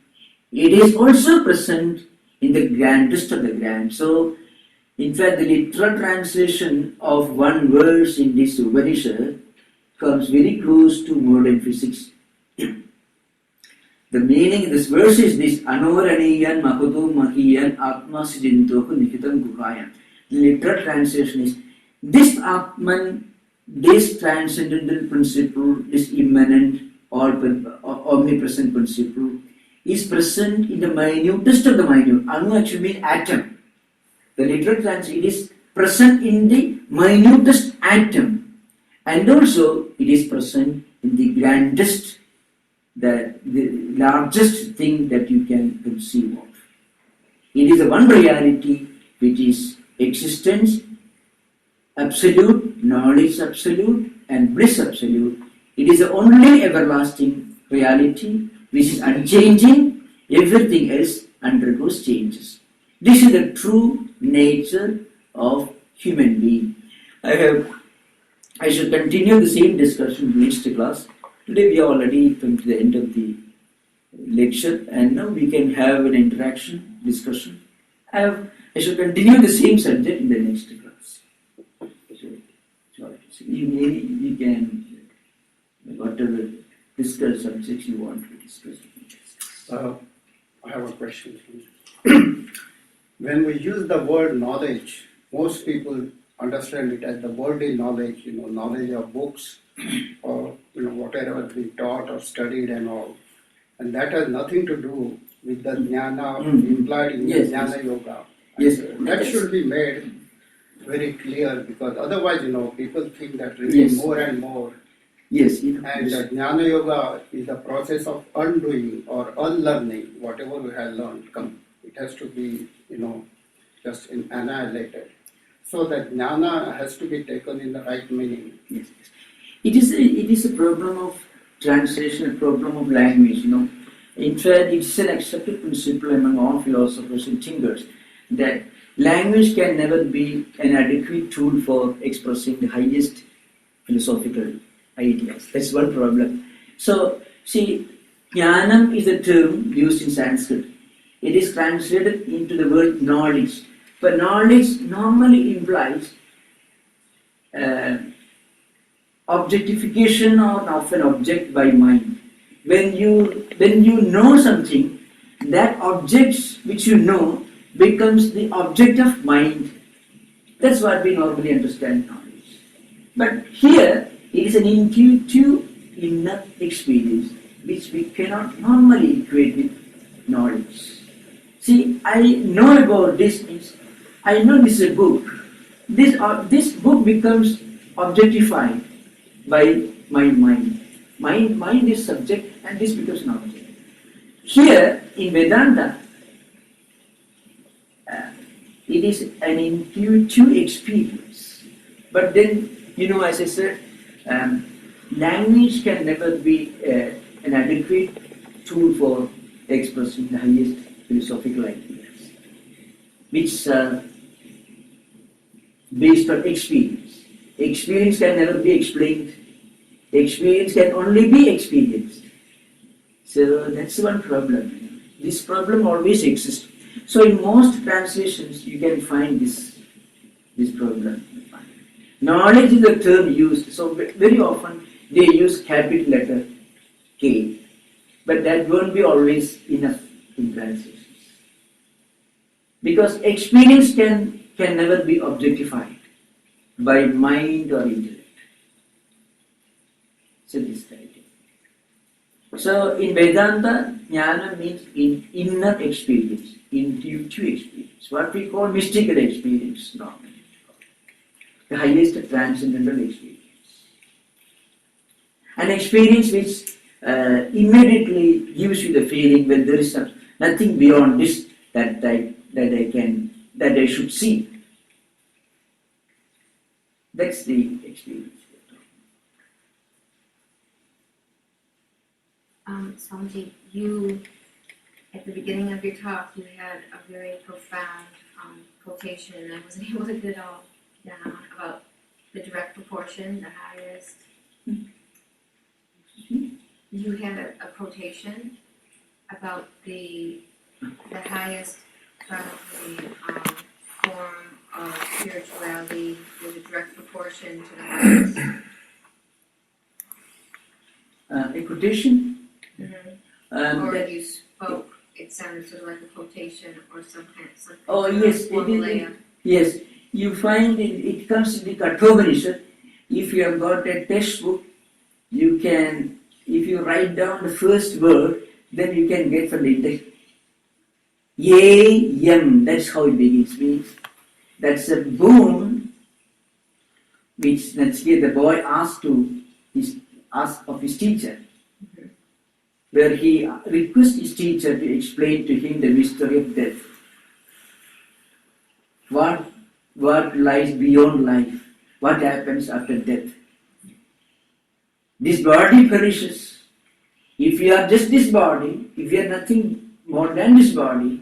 It is also present in the grandest of the grand. So, in fact, the literal translation of one verse in this Upanishad comes very close to modern physics. The meaning of this verse is this: Anoraniyan Makutu Mahiyan Atma Sijintoku Nikitam Guhayan. The literal translation is, this Atman this transcendental principle, this immanent, omnipresent principle, is present in the minutest of the minute. Anu actually means atom. The literal translation, it is present in the minutest atom, and also it is present in the grandest, the largest thing that you can conceive of. It is the one reality which is existence absolute, knowledge absolute, and bliss absolute. It is the only everlasting reality which is unchanging. Everything else undergoes changes. This is the true nature of human being. I shall continue the same discussion in next class. Today we are already come to the end of the lecture, and now we can have an interaction, discussion. I shall continue the same subject in the next class. So you can, whatever discuss subjects you want to discuss. I have a question. When we use the word knowledge, most people understand it as the worldly knowledge, knowledge of books or whatever we taught or studied and all. And that has nothing to do with the jnana implied in the jnana yoga. Yes. That should be made very clear, because otherwise, people think that reading more and more. Yes. And the jnana yoga is the process of undoing or unlearning whatever we have learned. It has to be, just annihilated. So that jnana has to be taken in the right meaning. Yes. It is a problem of translation, a problem of language. In fact, it's an accepted principle among all philosophers and thinkers that language can never be an adequate tool for expressing the highest philosophical ideas. That's one problem. So, see, jnanam is a term used in Sanskrit. It is translated into the word knowledge. But knowledge normally implies objectification of an object by mind. When you know something, that object which you know becomes the object of mind. That's what we normally understand knowledge. But here, it is an intuitive inner experience which we cannot normally equate with knowledge. See, I know about this means I know this is a book. This book becomes objectified by my mind. Mind is subject and this becomes an object. Here in Vedanta, it is an intuitive experience. But then, as I said, language can never be an adequate tool for expressing the highest philosophical ideas, which are based on experience. Experience can never be explained. Experience can only be experienced. So that's one problem. This problem always exists. So in most translations you can find this problem. Knowledge is the term used. So very often they use capital letter K. But that won't be always enough in translations. Because experience can never be objectified by mind or intellect. So this idea. So in Vedanta, jnana means in inner experience, intuitive experience, what we call mystical experience normally. The highest transcendental experience. An experience which immediately gives you the feeling when there is nothing beyond this that I should see. That's the experience. Swamiji, you, at the beginning of your talk, you had a very profound quotation, and I wasn't able to get it all down, about the direct proportion, the highest. You had a quotation about the highest probably form of spirituality with a direct proportion to the highest. A quotation? Mm-hmm. Or you spoke, it sounded sort of like a quotation or something. Oh yes, yes. You find it comes in the Kathopanishad. if you have got a textbook, you can, if you write down the first word, then you can get from the index. Yam, that's how it begins. Means that's a boon which Nachiketas, the boy asked of his teacher, where he requests his teacher to explain to him the mystery of death. What lies beyond life? What happens after death? This body perishes. If you are just this body, if you are nothing more than this body,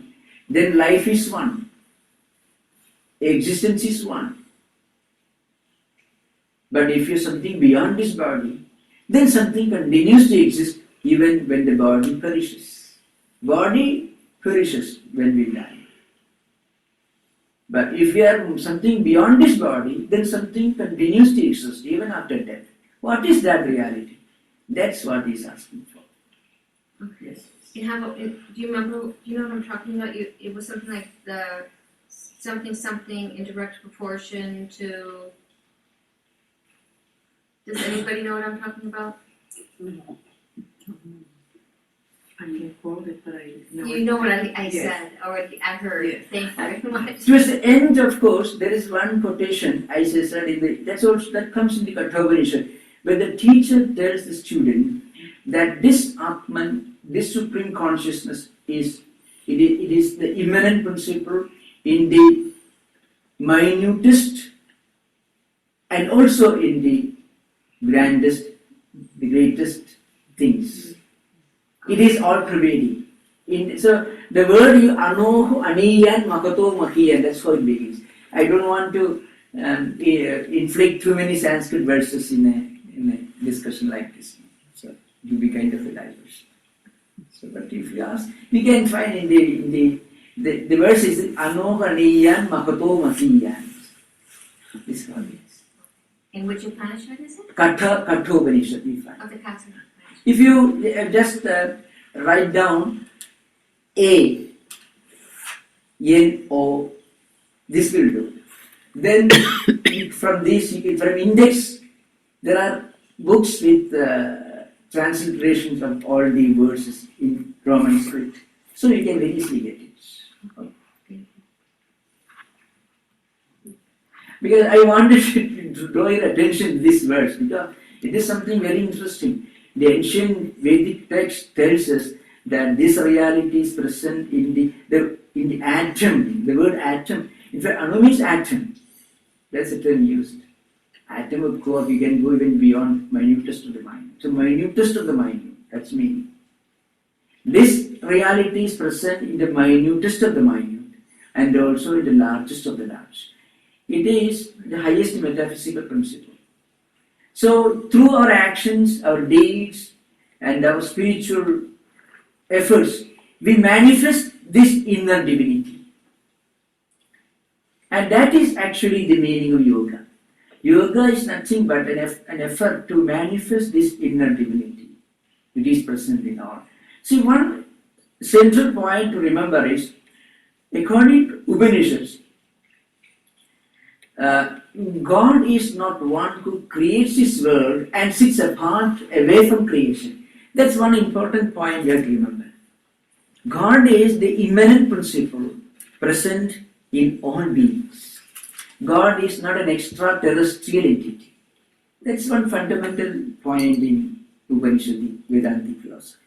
then life is one. Existence is one. But if you are something beyond this body, then something continues to exist even when the body perishes. Body perishes when we die. But if you are something beyond this body, then something continues to exist even after death. What is that reality? That's what he's asking for. Okay. Yes. And how about, do you remember, do you know what I'm talking about? It was something like the something in direct proportion to. Does anybody know what I'm talking about? No. I can't quote it, but I know You it. know what I Yes. said already. I heard. Yes. Thank you very much. Towards the end, of course, there is one quotation I said that comes in the Kathopanishad, where the teacher tells the student that this Atman, this supreme consciousness is the immanent principle in the minutest and also in the grandest, the greatest things. It is all pervading. So the word anoho, aniyan, makato, makiyan, that's how it begins. I don't want to inflict too many Sanskrit verses in a discussion like this. So it will be kind of a diversion. So, but if you ask, we can find in the verse is anoho, aniyan, makato, makiyan. This is how it is. In which Upanishad is it? Kathopanishad we find. Of the Kathopanishad. If you just write down A, N, O, this will do. Then from this, from index, there are books with transliterations of all the verses in Roman script. So you can very easily get it. Because I wanted to draw your attention to this verse because it is something very interesting. The ancient Vedic text tells us that this reality is present in the atom. The word atom, in fact, anu means atom. That's the term used. Atom, of course, you can go even beyond minutest of the minute. So minutest of the minute, that's meaning. This reality is present in the minutest of the minute and also in the largest of the large. It is the highest metaphysical principle. So through our actions, our deeds, and our spiritual efforts, we manifest this inner divinity. And that is actually the meaning of yoga. Yoga is nothing but an effort to manifest this inner divinity. It is present in all. See, one central point to remember is, according to Upanishads, God is not one who creates this world and sits apart away from creation. That's one important point you have to remember. God is the immanent principle present in all beings. God is not an extraterrestrial entity. That's one fundamental point in Upanishadic Vedantic philosophy.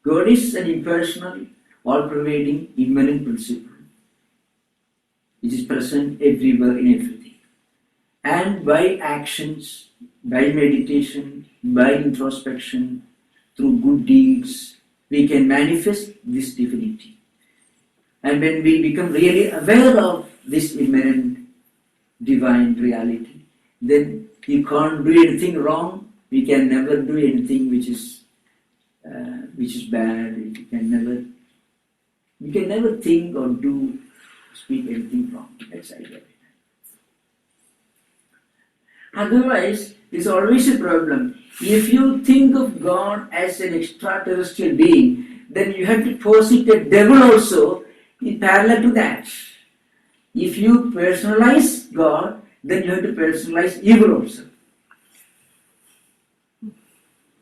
God is an impersonal, all-pervading, immanent principle which is present everywhere in everything. And by actions, by meditation, by introspection, through good deeds, we can manifest this divinity. And when we become really aware of this immanent divine reality, then we can't do anything wrong. We can never do anything which is bad. We can never think or do, speak anything wrong. That's idea. Otherwise, there's always a problem. If you think of God as an extraterrestrial being, then you have to posit a devil also in parallel to that. If you personalize God, then you have to personalize evil also.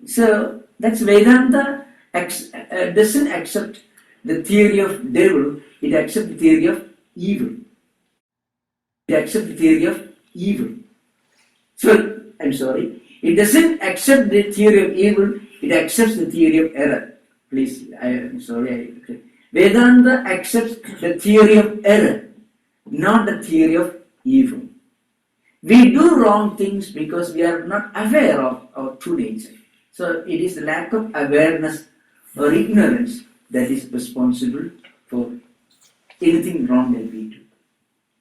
So that's Vedanta doesn't accept the theory of devil, it accepts the theory of evil. It accepts the theory of evil. So, I'm sorry, it doesn't accept the theory of evil, it accepts the theory of error. Please, I'm sorry. Vedanta accepts the theory of error, not the theory of evil. We do wrong things because we are not aware of our true nature. So it is the lack of awareness or ignorance that is responsible for anything wrong that we do.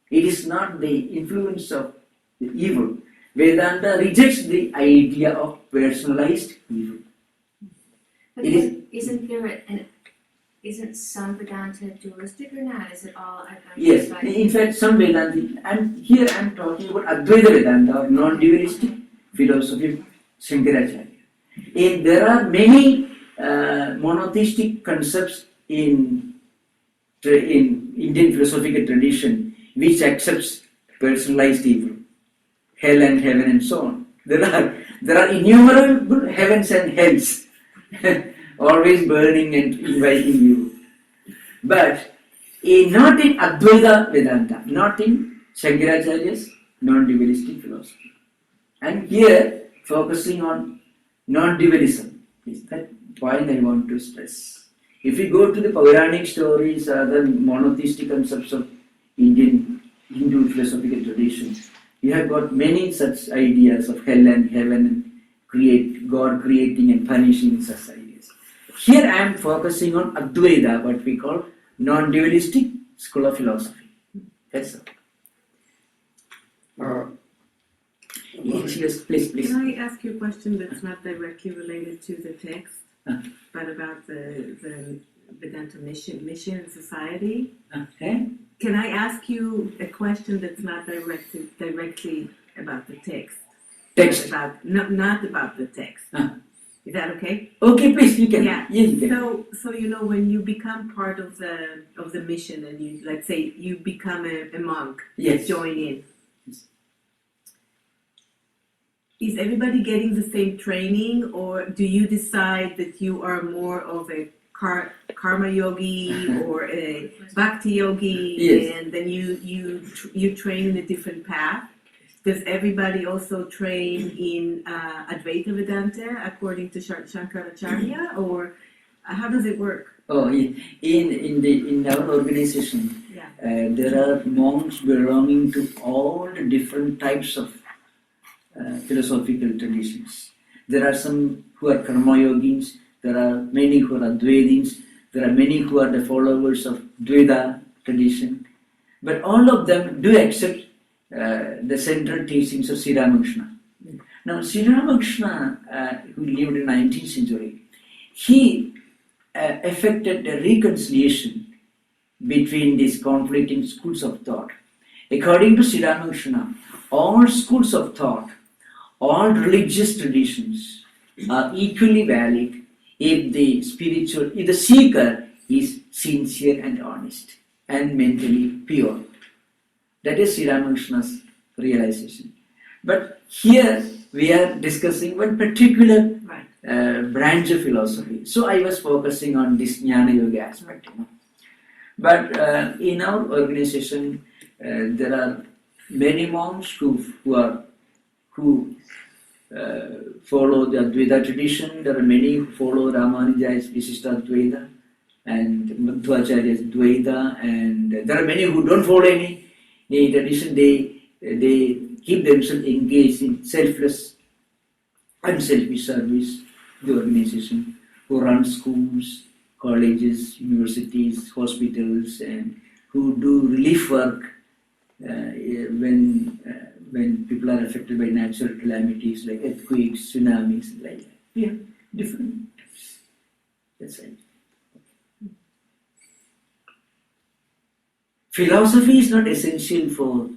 It is not the influence of the evil. Vedanta rejects the idea of personalized evil. But isn't some Vedanta dualistic or not? Is it all agnostic? Yes, in fact, some Vedanta, here I am talking about Advaita Vedanta or non-dualistic philosophy of Shankaracharya. And there are many monotheistic concepts in Indian philosophical tradition which accepts personalized evil, hell and heaven and so on. There are innumerable heavens and hells, always burning and inviting you. But not in Advaita Vedanta, not in Shankaracharya's non-dualistic philosophy. And here, focusing on non-dualism is that point I want to stress. If we go to the Puranic stories, other monotheistic concepts of Indian Hindu philosophical traditions, we have got many such ideas of hell and heaven and God creating and punishing such ideas. Here I am focusing on Advaita, what we call non-dualistic school of philosophy. That's all. Yes, please. Can I ask you a question that's not directly related to the text, but about the Vedanta mission and society? Okay. Can I ask you a question that's not directly about the text? Text. Not about the text. Is that okay? Okay, please, you can. Yeah. Yes, you can. So when you become part of the mission and you, let's say you become a monk, Yes. join in. Is everybody getting the same training, or do you decide that you are more of a karma yogi or a bhakti yogi, Yes. and then you train in a different path? Does everybody also train in Advaita Vedanta according to Shankaracharya, or how does it work? Oh, in our organization, Yeah. there are monks belonging to all the different types of philosophical traditions. There are some who are karma yogins, there are many who are Advaitins, there are many who are the followers of Dvaita tradition, but all of them do accept the central teachings of Sri RamaKrishna. Now, Sri RamaKrishna, who lived in the 19th century, he effected a reconciliation between these conflicting schools of thought. According to Sri RamaKrishna, all schools of thought, all religious traditions are equally valid if the seeker is sincere and honest and mentally pure. That is Sri RamaKrishna's realization. But here we are discussing one particular branch of philosophy. So I was focusing on this JNANA YOGA aspect. But in our organization, there are many monks who follow the Advaita tradition. There are many who follow Ramanuja's Visishta Advaita and Madhvacharya's Dvaita, and there are many who don't follow any tradition. They keep themselves engaged in selfless, unselfish service to the organization, who run schools, colleges, universities, hospitals, and who do relief work when people are affected by natural calamities like earthquakes, tsunamis, like that. Yeah, different types. That's right. Philosophy is not essential for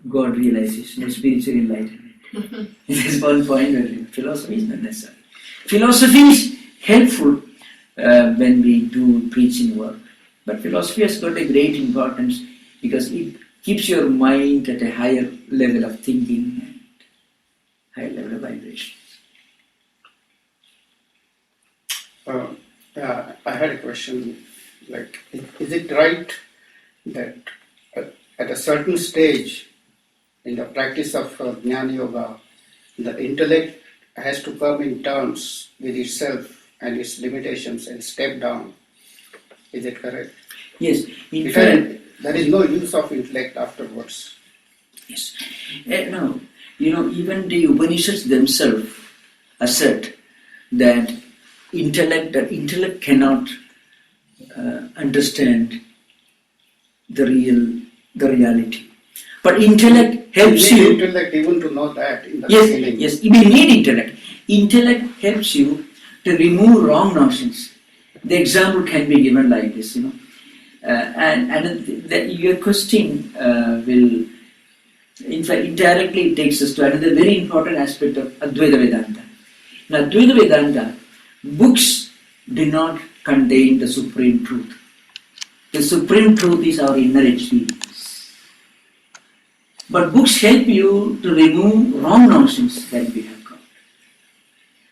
God realization or spiritual enlightenment. This is one point where philosophy is not necessary. Philosophy is helpful when we do preaching work, but philosophy has got a great importance because it keeps your mind at a higher level of thinking and higher level of vibrations. I had a question, like, is it right that at a certain stage in the practice of Jnana Yoga, the intellect has to come in terms with itself and its limitations and step down? Is it correct? Yes, in Because fact, there is no use of intellect afterwards. yes. No, even the Upanishads themselves assert that intellect cannot understand the reality. But intellect helps You you. need intellect even to know that in the Yes, beginning. yes, we need intellect. Intellect helps you to remove wrong notions. The example can be given like this, your question will, in fact, indirectly it takes us to another very important aspect of Advaita Vedanta. In Advaita Vedanta, books do not contain the supreme truth. The supreme truth is our inner experience. But books help you to remove wrong notions that we have got.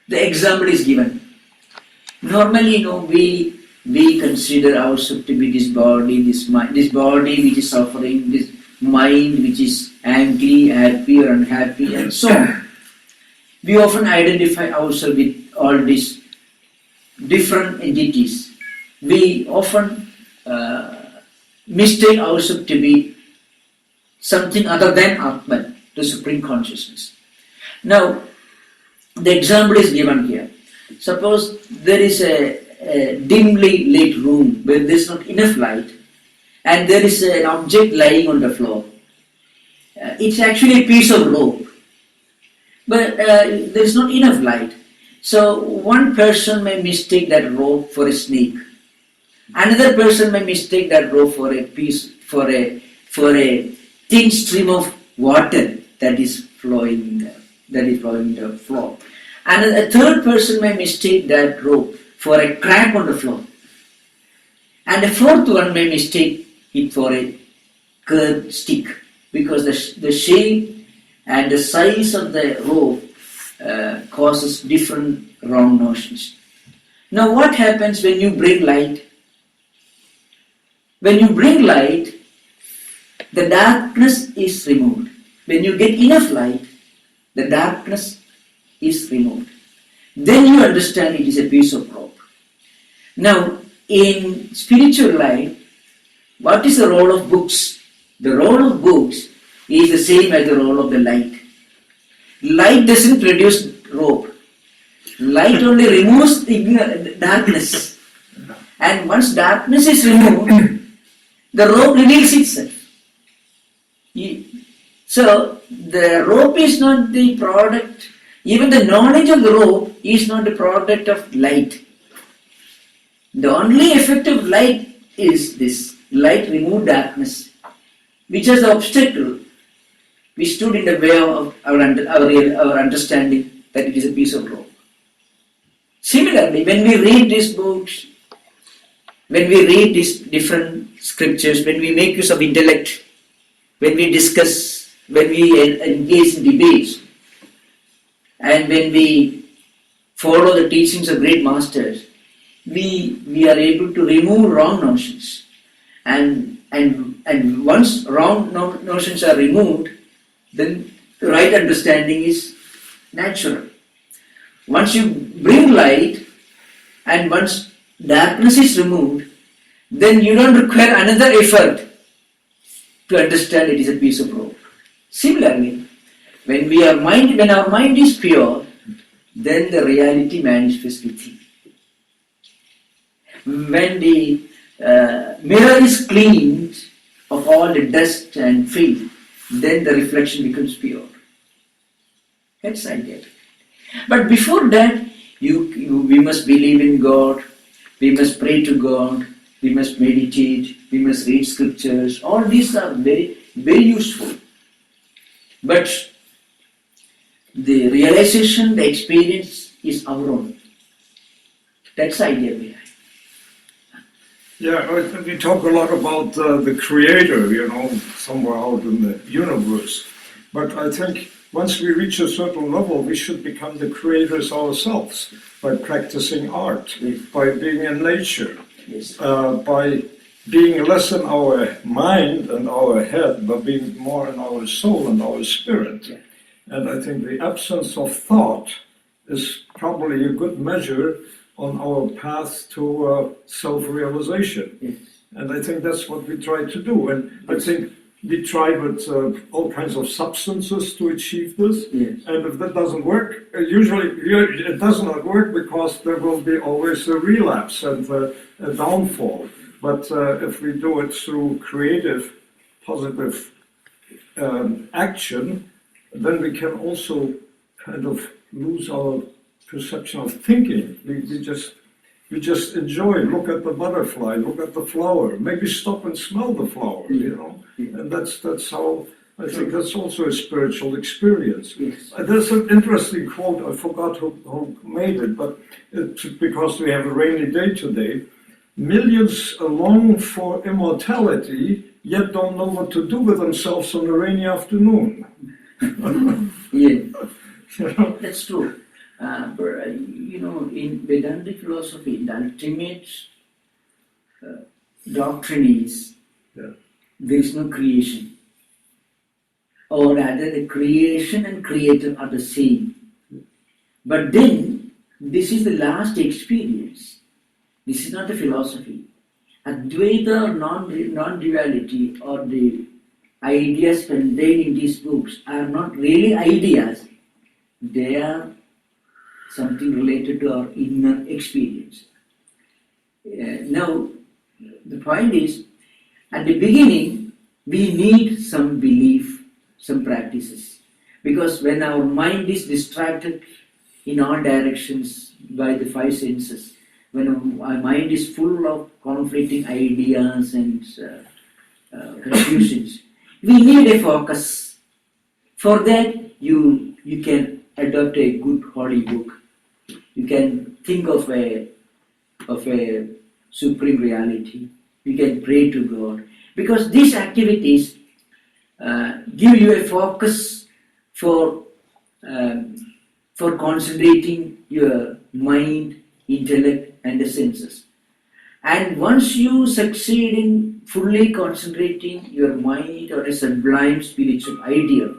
The example is given. Normally, we consider ourselves to be this body, this mind, this body which is suffering, this mind which is angry, happy or unhappy, and so on. We often identify ourselves with all these different entities. We often mistake ourselves to be something other than Atman, the Supreme Consciousness. Now, the example is given here. Suppose there is a dimly lit room where there is not enough light and there is an object lying on the floor. It's actually a piece of rope, but there is not enough light. So one person may mistake that rope for a snake. Another person may mistake that rope for a thin stream of water that is flowing the floor. And a third person may mistake that rope for a crack on the floor. And a fourth one may mistake it for a curved stick, because the shape and the size of the rope causes different wrong notions. Now what happens when you bring light? When you bring light, the darkness is removed. When you get enough light, the darkness is removed. Then you understand it is a piece of rope. Now, in spiritual life, what is the role of books? The role of books is the same as the role of the light. Light doesn't produce rope. Light only removes the darkness. And once darkness is removed, the rope reveals itself. So, the rope is not the product, even the knowledge of the rope is not the product of light. The only effect of light is this. Light removed darkness, which is the obstacle which stood in the way of our understanding that it is a piece of rope. Similarly, when we read these books, when we read these different scriptures, when we make use of intellect, when we discuss, when we engage in debates, and when we follow the teachings of great masters, we are able to remove wrong notions. And once wrong notions are removed, then the right understanding is natural. Once you bring light and once darkness is removed, then you don't require another effort to understand it is a piece of rope. Similarly, when our mind is pure, then the reality manifests within. When the mirror is cleaned of all the dust and filth, then the reflection becomes pure. That's the idea. But before that, we must believe in God, we must pray to God, we must meditate, we must read scriptures. All these are very, very useful. But the realization, the experience is our own. That's the idea behind. Yeah, we talk a lot about the creator, somewhere out in the universe. But I think once we reach a certain level, we should become the creators ourselves by practicing art, by being in nature, Yes. by being less in our mind and our head, but being more in our soul and our spirit. Yeah. And I think the absence of thought is probably a good measure on our path to self-realization. Yes. And I think that's what we try to do. And I think we try with all kinds of substances to achieve this. Yes. And if that doesn't work, usually it does not work because there will be always a relapse and a downfall. But if we do it through creative, positive action, then we can also kind of lose our perception of thinking. We just enjoy, look at the butterfly, look at the flower, maybe stop and smell the flower, you know. And that's how, I think that's also a spiritual experience. Yes. There's an interesting quote, I forgot who made it, but it's because we have a rainy day today. Millions long for immortality, yet don't know what to do with themselves on a rainy afternoon. Yeah, You know? that's true. But in Vedantic philosophy, the ultimate doctrine is there is no creation. Or rather, the creation and creator are the same. But then, this is the last experience. This is not a philosophy. Advaita or non-duality or the ideas contained in these books are not really ideas. They are something related to our inner experience. Now, the point is, at the beginning, we need some belief, some practices. Because when our mind is distracted in all directions by the five senses, when our mind is full of conflicting ideas and confusions, we need a focus. For that, you can adopt a good holy book. You can think of a supreme reality. You can pray to God. Because these activities give you a focus for concentrating your mind, intellect, and the senses. And once you succeed in fully concentrating your mind on a sublime spiritual ideal,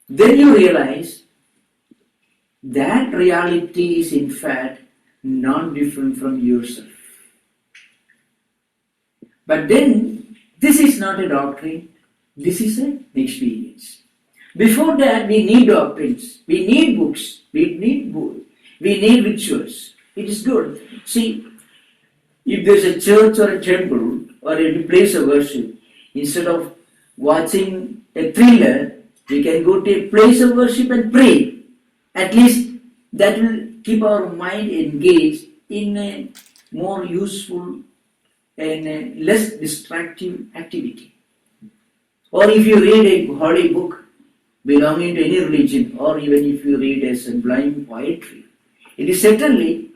then you realize that reality is in fact non-different from yourself. But then, this is not a doctrine, this is an experience. Before that, we need doctrines, we need books, we need rituals. It is good. See, if there's a church or a temple or a place of worship, instead of watching a thriller, we can go to a place of worship and pray. At least that will keep our mind engaged in a more useful and a less distracting activity. Or if you read a holy book belonging to any religion, or even if you read a sublime poetry, it is certainly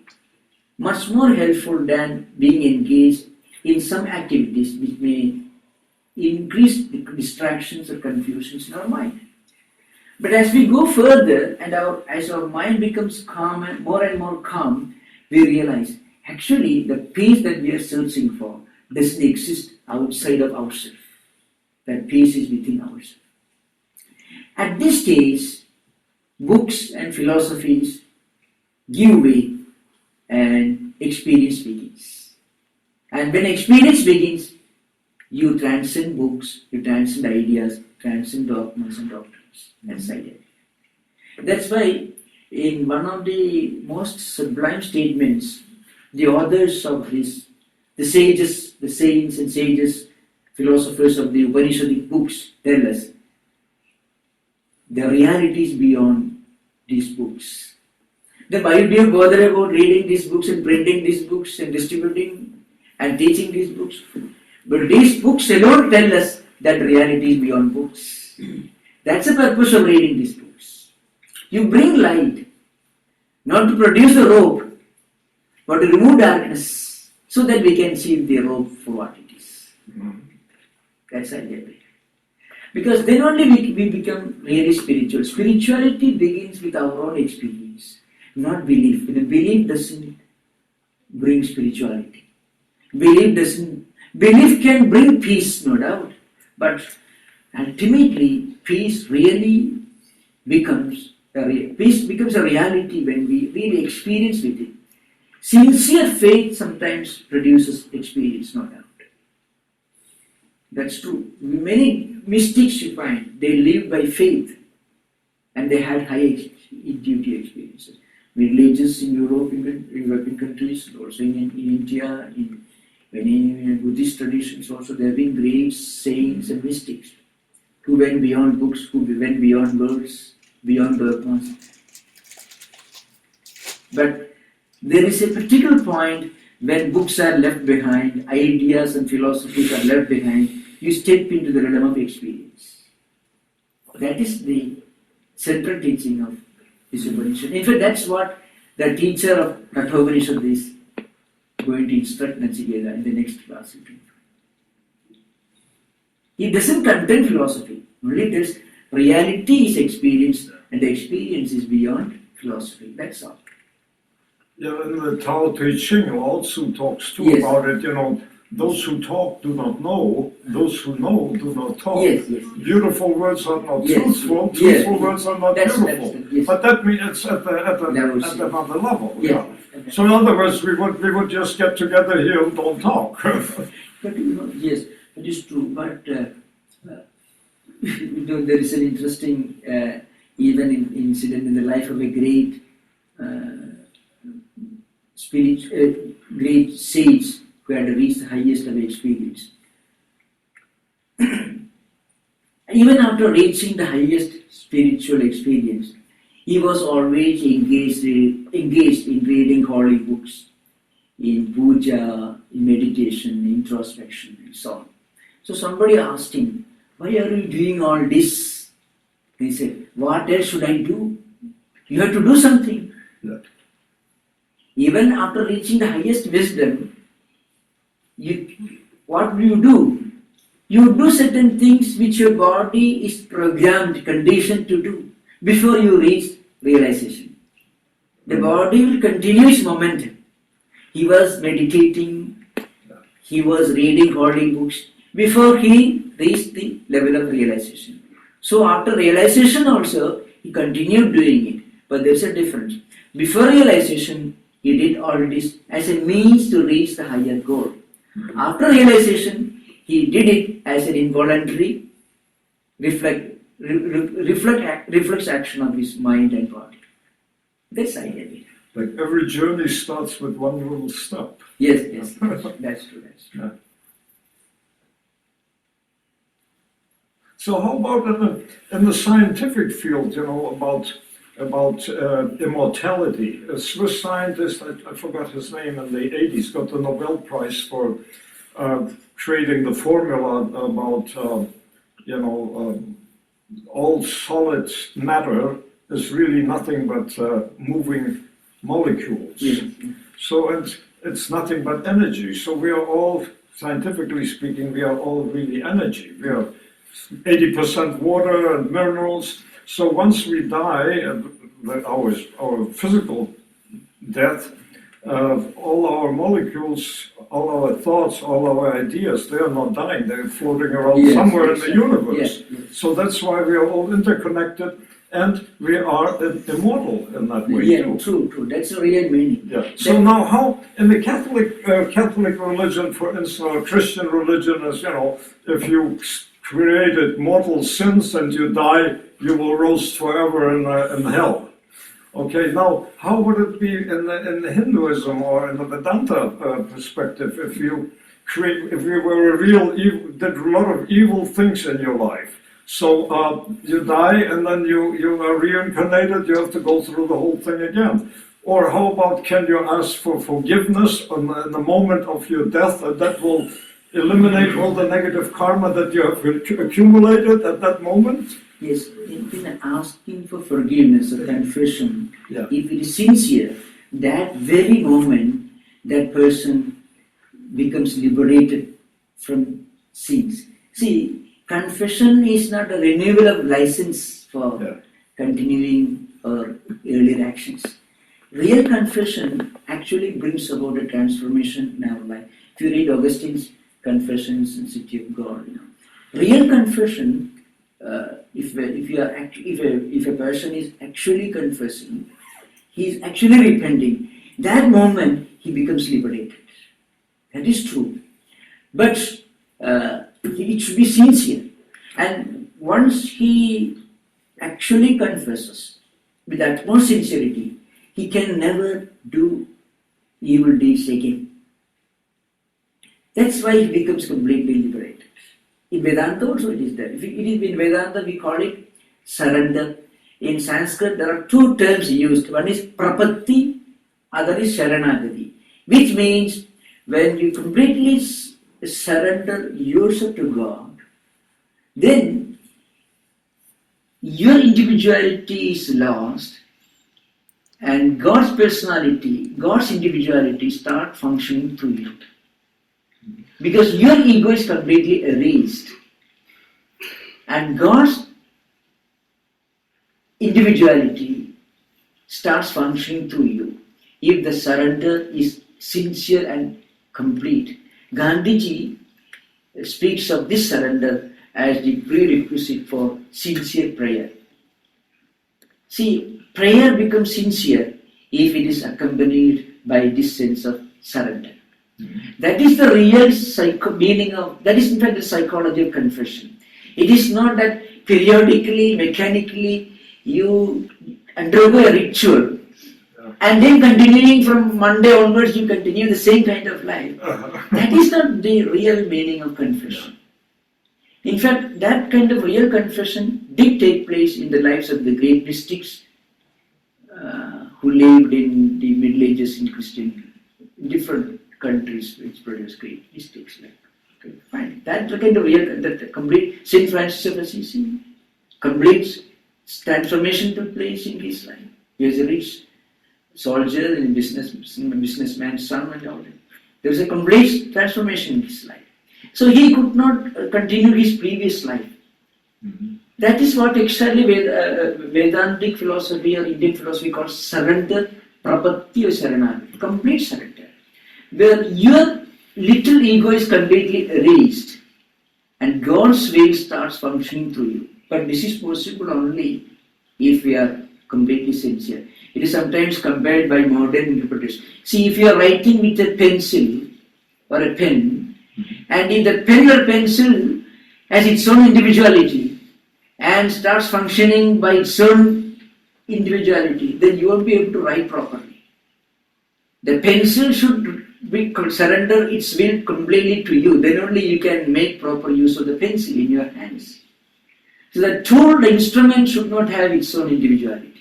much more helpful than being engaged in some activities which may increase the distractions or confusions in our mind. But as we go further and as our mind becomes calm and more calm, we realize actually the peace that we are searching for doesn't exist outside of ourselves. That peace is within ourselves. At this stage, books and philosophies give way and experience begins. And when experience begins, you transcend books, you transcend ideas, transcend dogmas and doctrines and silence. That's why in one of the most sublime statements, the authors of the sages, the saints and sages, philosophers of the Upanishadic books tell us the reality is beyond these books. Then why do you bother about reading these books and printing these books and distributing and teaching these books? But these books alone tell us that reality is beyond books. That's the purpose of reading these books. You bring light, not to produce the robe, but to remove darkness, so that we can see the robe for what it is. That's idea. Because then only we become really spiritual. Spirituality begins with our own experience, not belief. The belief doesn't bring spirituality. Belief can bring peace, no doubt, but ultimately peace really becomes a reality when we really experience with it. Sincere faith sometimes produces experience, no doubt. That's true. Many mystics you find, they live by faith and they had high intuitive experiences. Religious in European countries, also in India, in many Buddhist traditions also, there have been great saints and mystics who went beyond books, who went beyond words, beyond dogmas. But there is a particular point when books are left behind, ideas and philosophies are left behind, you step into the realm of experience. That is the central teaching of this Upanishad. In fact, that's what the teacher of Kathopanishad is going to instruct Nachiketas in the next class. He doesn't contain philosophy, only this reality is experience and the experience is beyond philosophy. That's all. Yeah, in the Tao Te Ching also talks too Yes. about it, those who talk do not know, those who know do not talk. Yes. Beautiful words are not Yes. truthful, Yes. truthful words are not That's beautiful. yes. But that means it's at Levels, yes. another level. Yeah. Yeah. So in other words, we would just get together here and don't talk. But yes, it is true. But there is an interesting incident in the life of a great great sage who had reached the highest of experience. Even after reaching the highest spiritual experience, he was always engaged in reading holy books, in puja, in meditation, introspection, and so on. So somebody asked him, "Why are you doing all this?" He said, "What else should I do? You have to do something." Yeah. Even after reaching the highest wisdom, what do? You do certain things which your body is programmed, conditioned to do before you reach realization. The body will continue its momentum. He was meditating, he was reading holy books before he reached the level of realization. So after realization also, he continued doing it. But there's a difference. Before realization, he did all this as a means to reach the higher goal. After realization, he did it as an involuntary reflex action of his mind and body. That's the idea. Like every journey starts with one little step. Yes, that's true. Yeah. So how about in the scientific field, about immortality? A Swiss scientist, I forgot his name, in the 80s, got the Nobel Prize for creating the formula about, all solid matter is really nothing but moving molecules. Yes. So it's nothing but energy. So we are all, scientifically speaking, we are all really energy. We are 80% water and minerals. So once we die, our physical death, all our molecules, all our thoughts, all our ideas, they are not dying. They're floating around somewhere in the universe. Yes. So that's why we are all interconnected, and we are immortal in that way too. True. That's the real meaning. Yeah. So now, how in the Catholic religion, for instance, or Christian religion, is if you created mortal sins and you die, you will roast forever in hell. Okay. Now, how would it be in the Hinduism or in the Vedanta perspective if you were did a lot of evil things in your life? So you die and then you are reincarnated, you have to go through the whole thing again. Or how about, can you ask for forgiveness in the moment of your death, and that will eliminate all the negative karma that you have accumulated at that moment? Yes, in asking for forgiveness or confession, Yeah. if it is sincere, that very moment, that person becomes liberated from sins. See, confession is not a renewal of license for Yeah. continuing our earlier actions. Real confession actually brings about a transformation in our life. If you read Augustine's Confessions in City of God, real confession, if a person is actually confessing, he is actually repenting. That moment he becomes liberated. That is true. But it should be sincere. And once he actually confesses with utmost sincerity, he can never do evil deeds again. That's why he becomes completely liberated. In Vedanta also it is there. In Vedanta we call it surrender. In Sanskrit there are two terms used. One is prapatti, other is sharanagati, which means when you completely surrender yourself to God, then your individuality is lost and God's personality, God's individuality start functioning through you. Because your ego is completely erased and God's individuality starts functioning through you if the surrender is sincere and complete. Gandhiji speaks of this surrender as the prerequisite for sincere prayer. See, prayer becomes sincere if it is accompanied by this sense of surrender. That is the real meaning of, that is in fact the psychology of confession. It is not that periodically, mechanically, you undergo a ritual and then continuing from Monday onwards you continue the same kind of life. That is not the real meaning of confession. In fact, that kind of real confession did take place in the lives of the great mystics who lived in the Middle Ages in different countries which produced great mystics. Okay, fine. That kind of real, that complete Saint Francis of Assisi, complete transformation took place in his life. He was a rich soldier and businessman's son and all that. There was a complete transformation in his life. So he could not continue his previous life. That is what exactly Vedantic philosophy or Indian philosophy calls surrender, prapatti or saranagati, complete surrender. Where your little ego is completely erased and God's will starts functioning through you. But this is possible only if we are completely sincere. It is sometimes compared by modern interpreters. See, if you are writing with a pencil or a pen, and if the pen or pencil has its own individuality and starts functioning by its own individuality, then you won't be able to write properly. The pencil should surrender its will completely to you, then only you can make proper use of the pencil in your hands. So the tool, the instrument should not have its own individuality.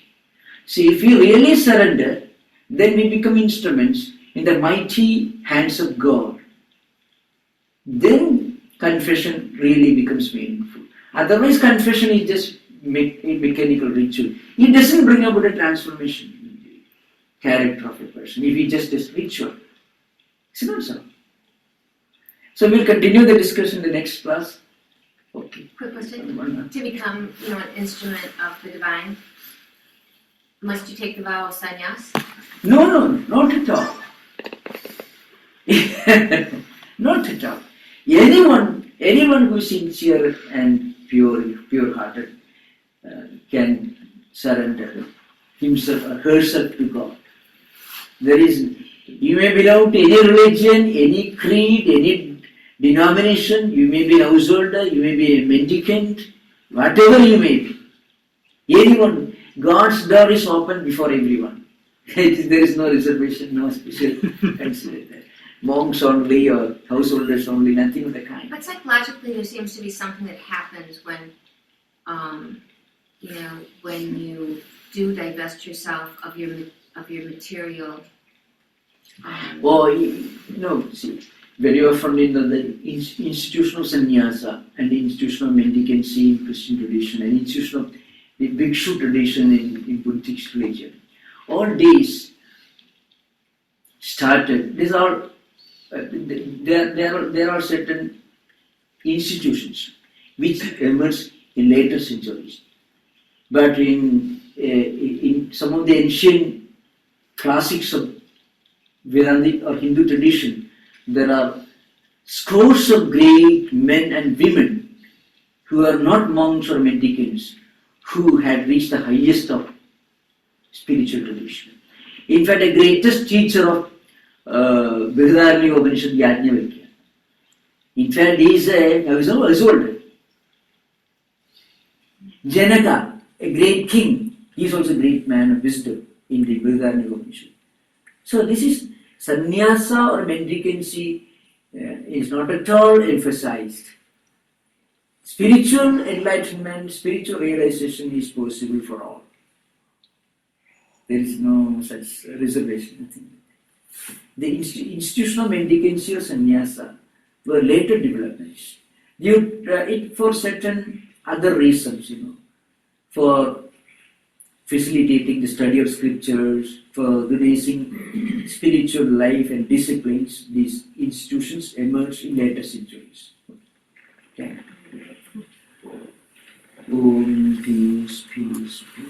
See, if we really surrender, then we become instruments in the mighty hands of God. Then confession really becomes meaningful. Otherwise, confession is just a mechanical ritual. It doesn't bring about a transformation in the character of a person if it just is ritual. It's not so. So we'll continue the discussion in the next class. Okay. Quick question. To become, an instrument of the divine, must you take the vow of sannyas? No, not at all. Not at all. Anyone who is sincere and pure-hearted can surrender himself or herself to God. You may belong to any religion, any creed, any denomination, you may be a householder, you may be a mendicant, whatever you may be. Anyone, God's door is open before everyone. There is no reservation, no special consideration. Monks only or householders only, nothing of the kind. But psychologically, there seems to be something that happens when, when you do divest yourself of your material. See, very often the institutional sannyasa and the institutional mendicancy in Christian tradition and institutional the bhikshu tradition in Buddhist religion, all these started. These are there are certain institutions which emerged in later centuries. But in some of the ancient classics of Vedantic or Hindu tradition, there are scores of great men and women who are not monks or mendicants who had reached the highest of spiritual tradition. In fact, the greatest teacher of Ordinarily Upanishad, Yajnavalkya. In fact, he is a Janaka, a great king, he is also a great man of wisdom in the Ordinarily Upanishad. So this is sannyasa or mendicancy is not at all emphasized. Spiritual enlightenment, spiritual realization is possible for all. There is no such reservation. The institutional mendicancy or sannyasa were later developments. It for certain other reasons, for facilitating the study of scriptures, for organizing spiritual life and disciplines. These institutions emerged in later centuries. Okay. Om, peace, peace, peace.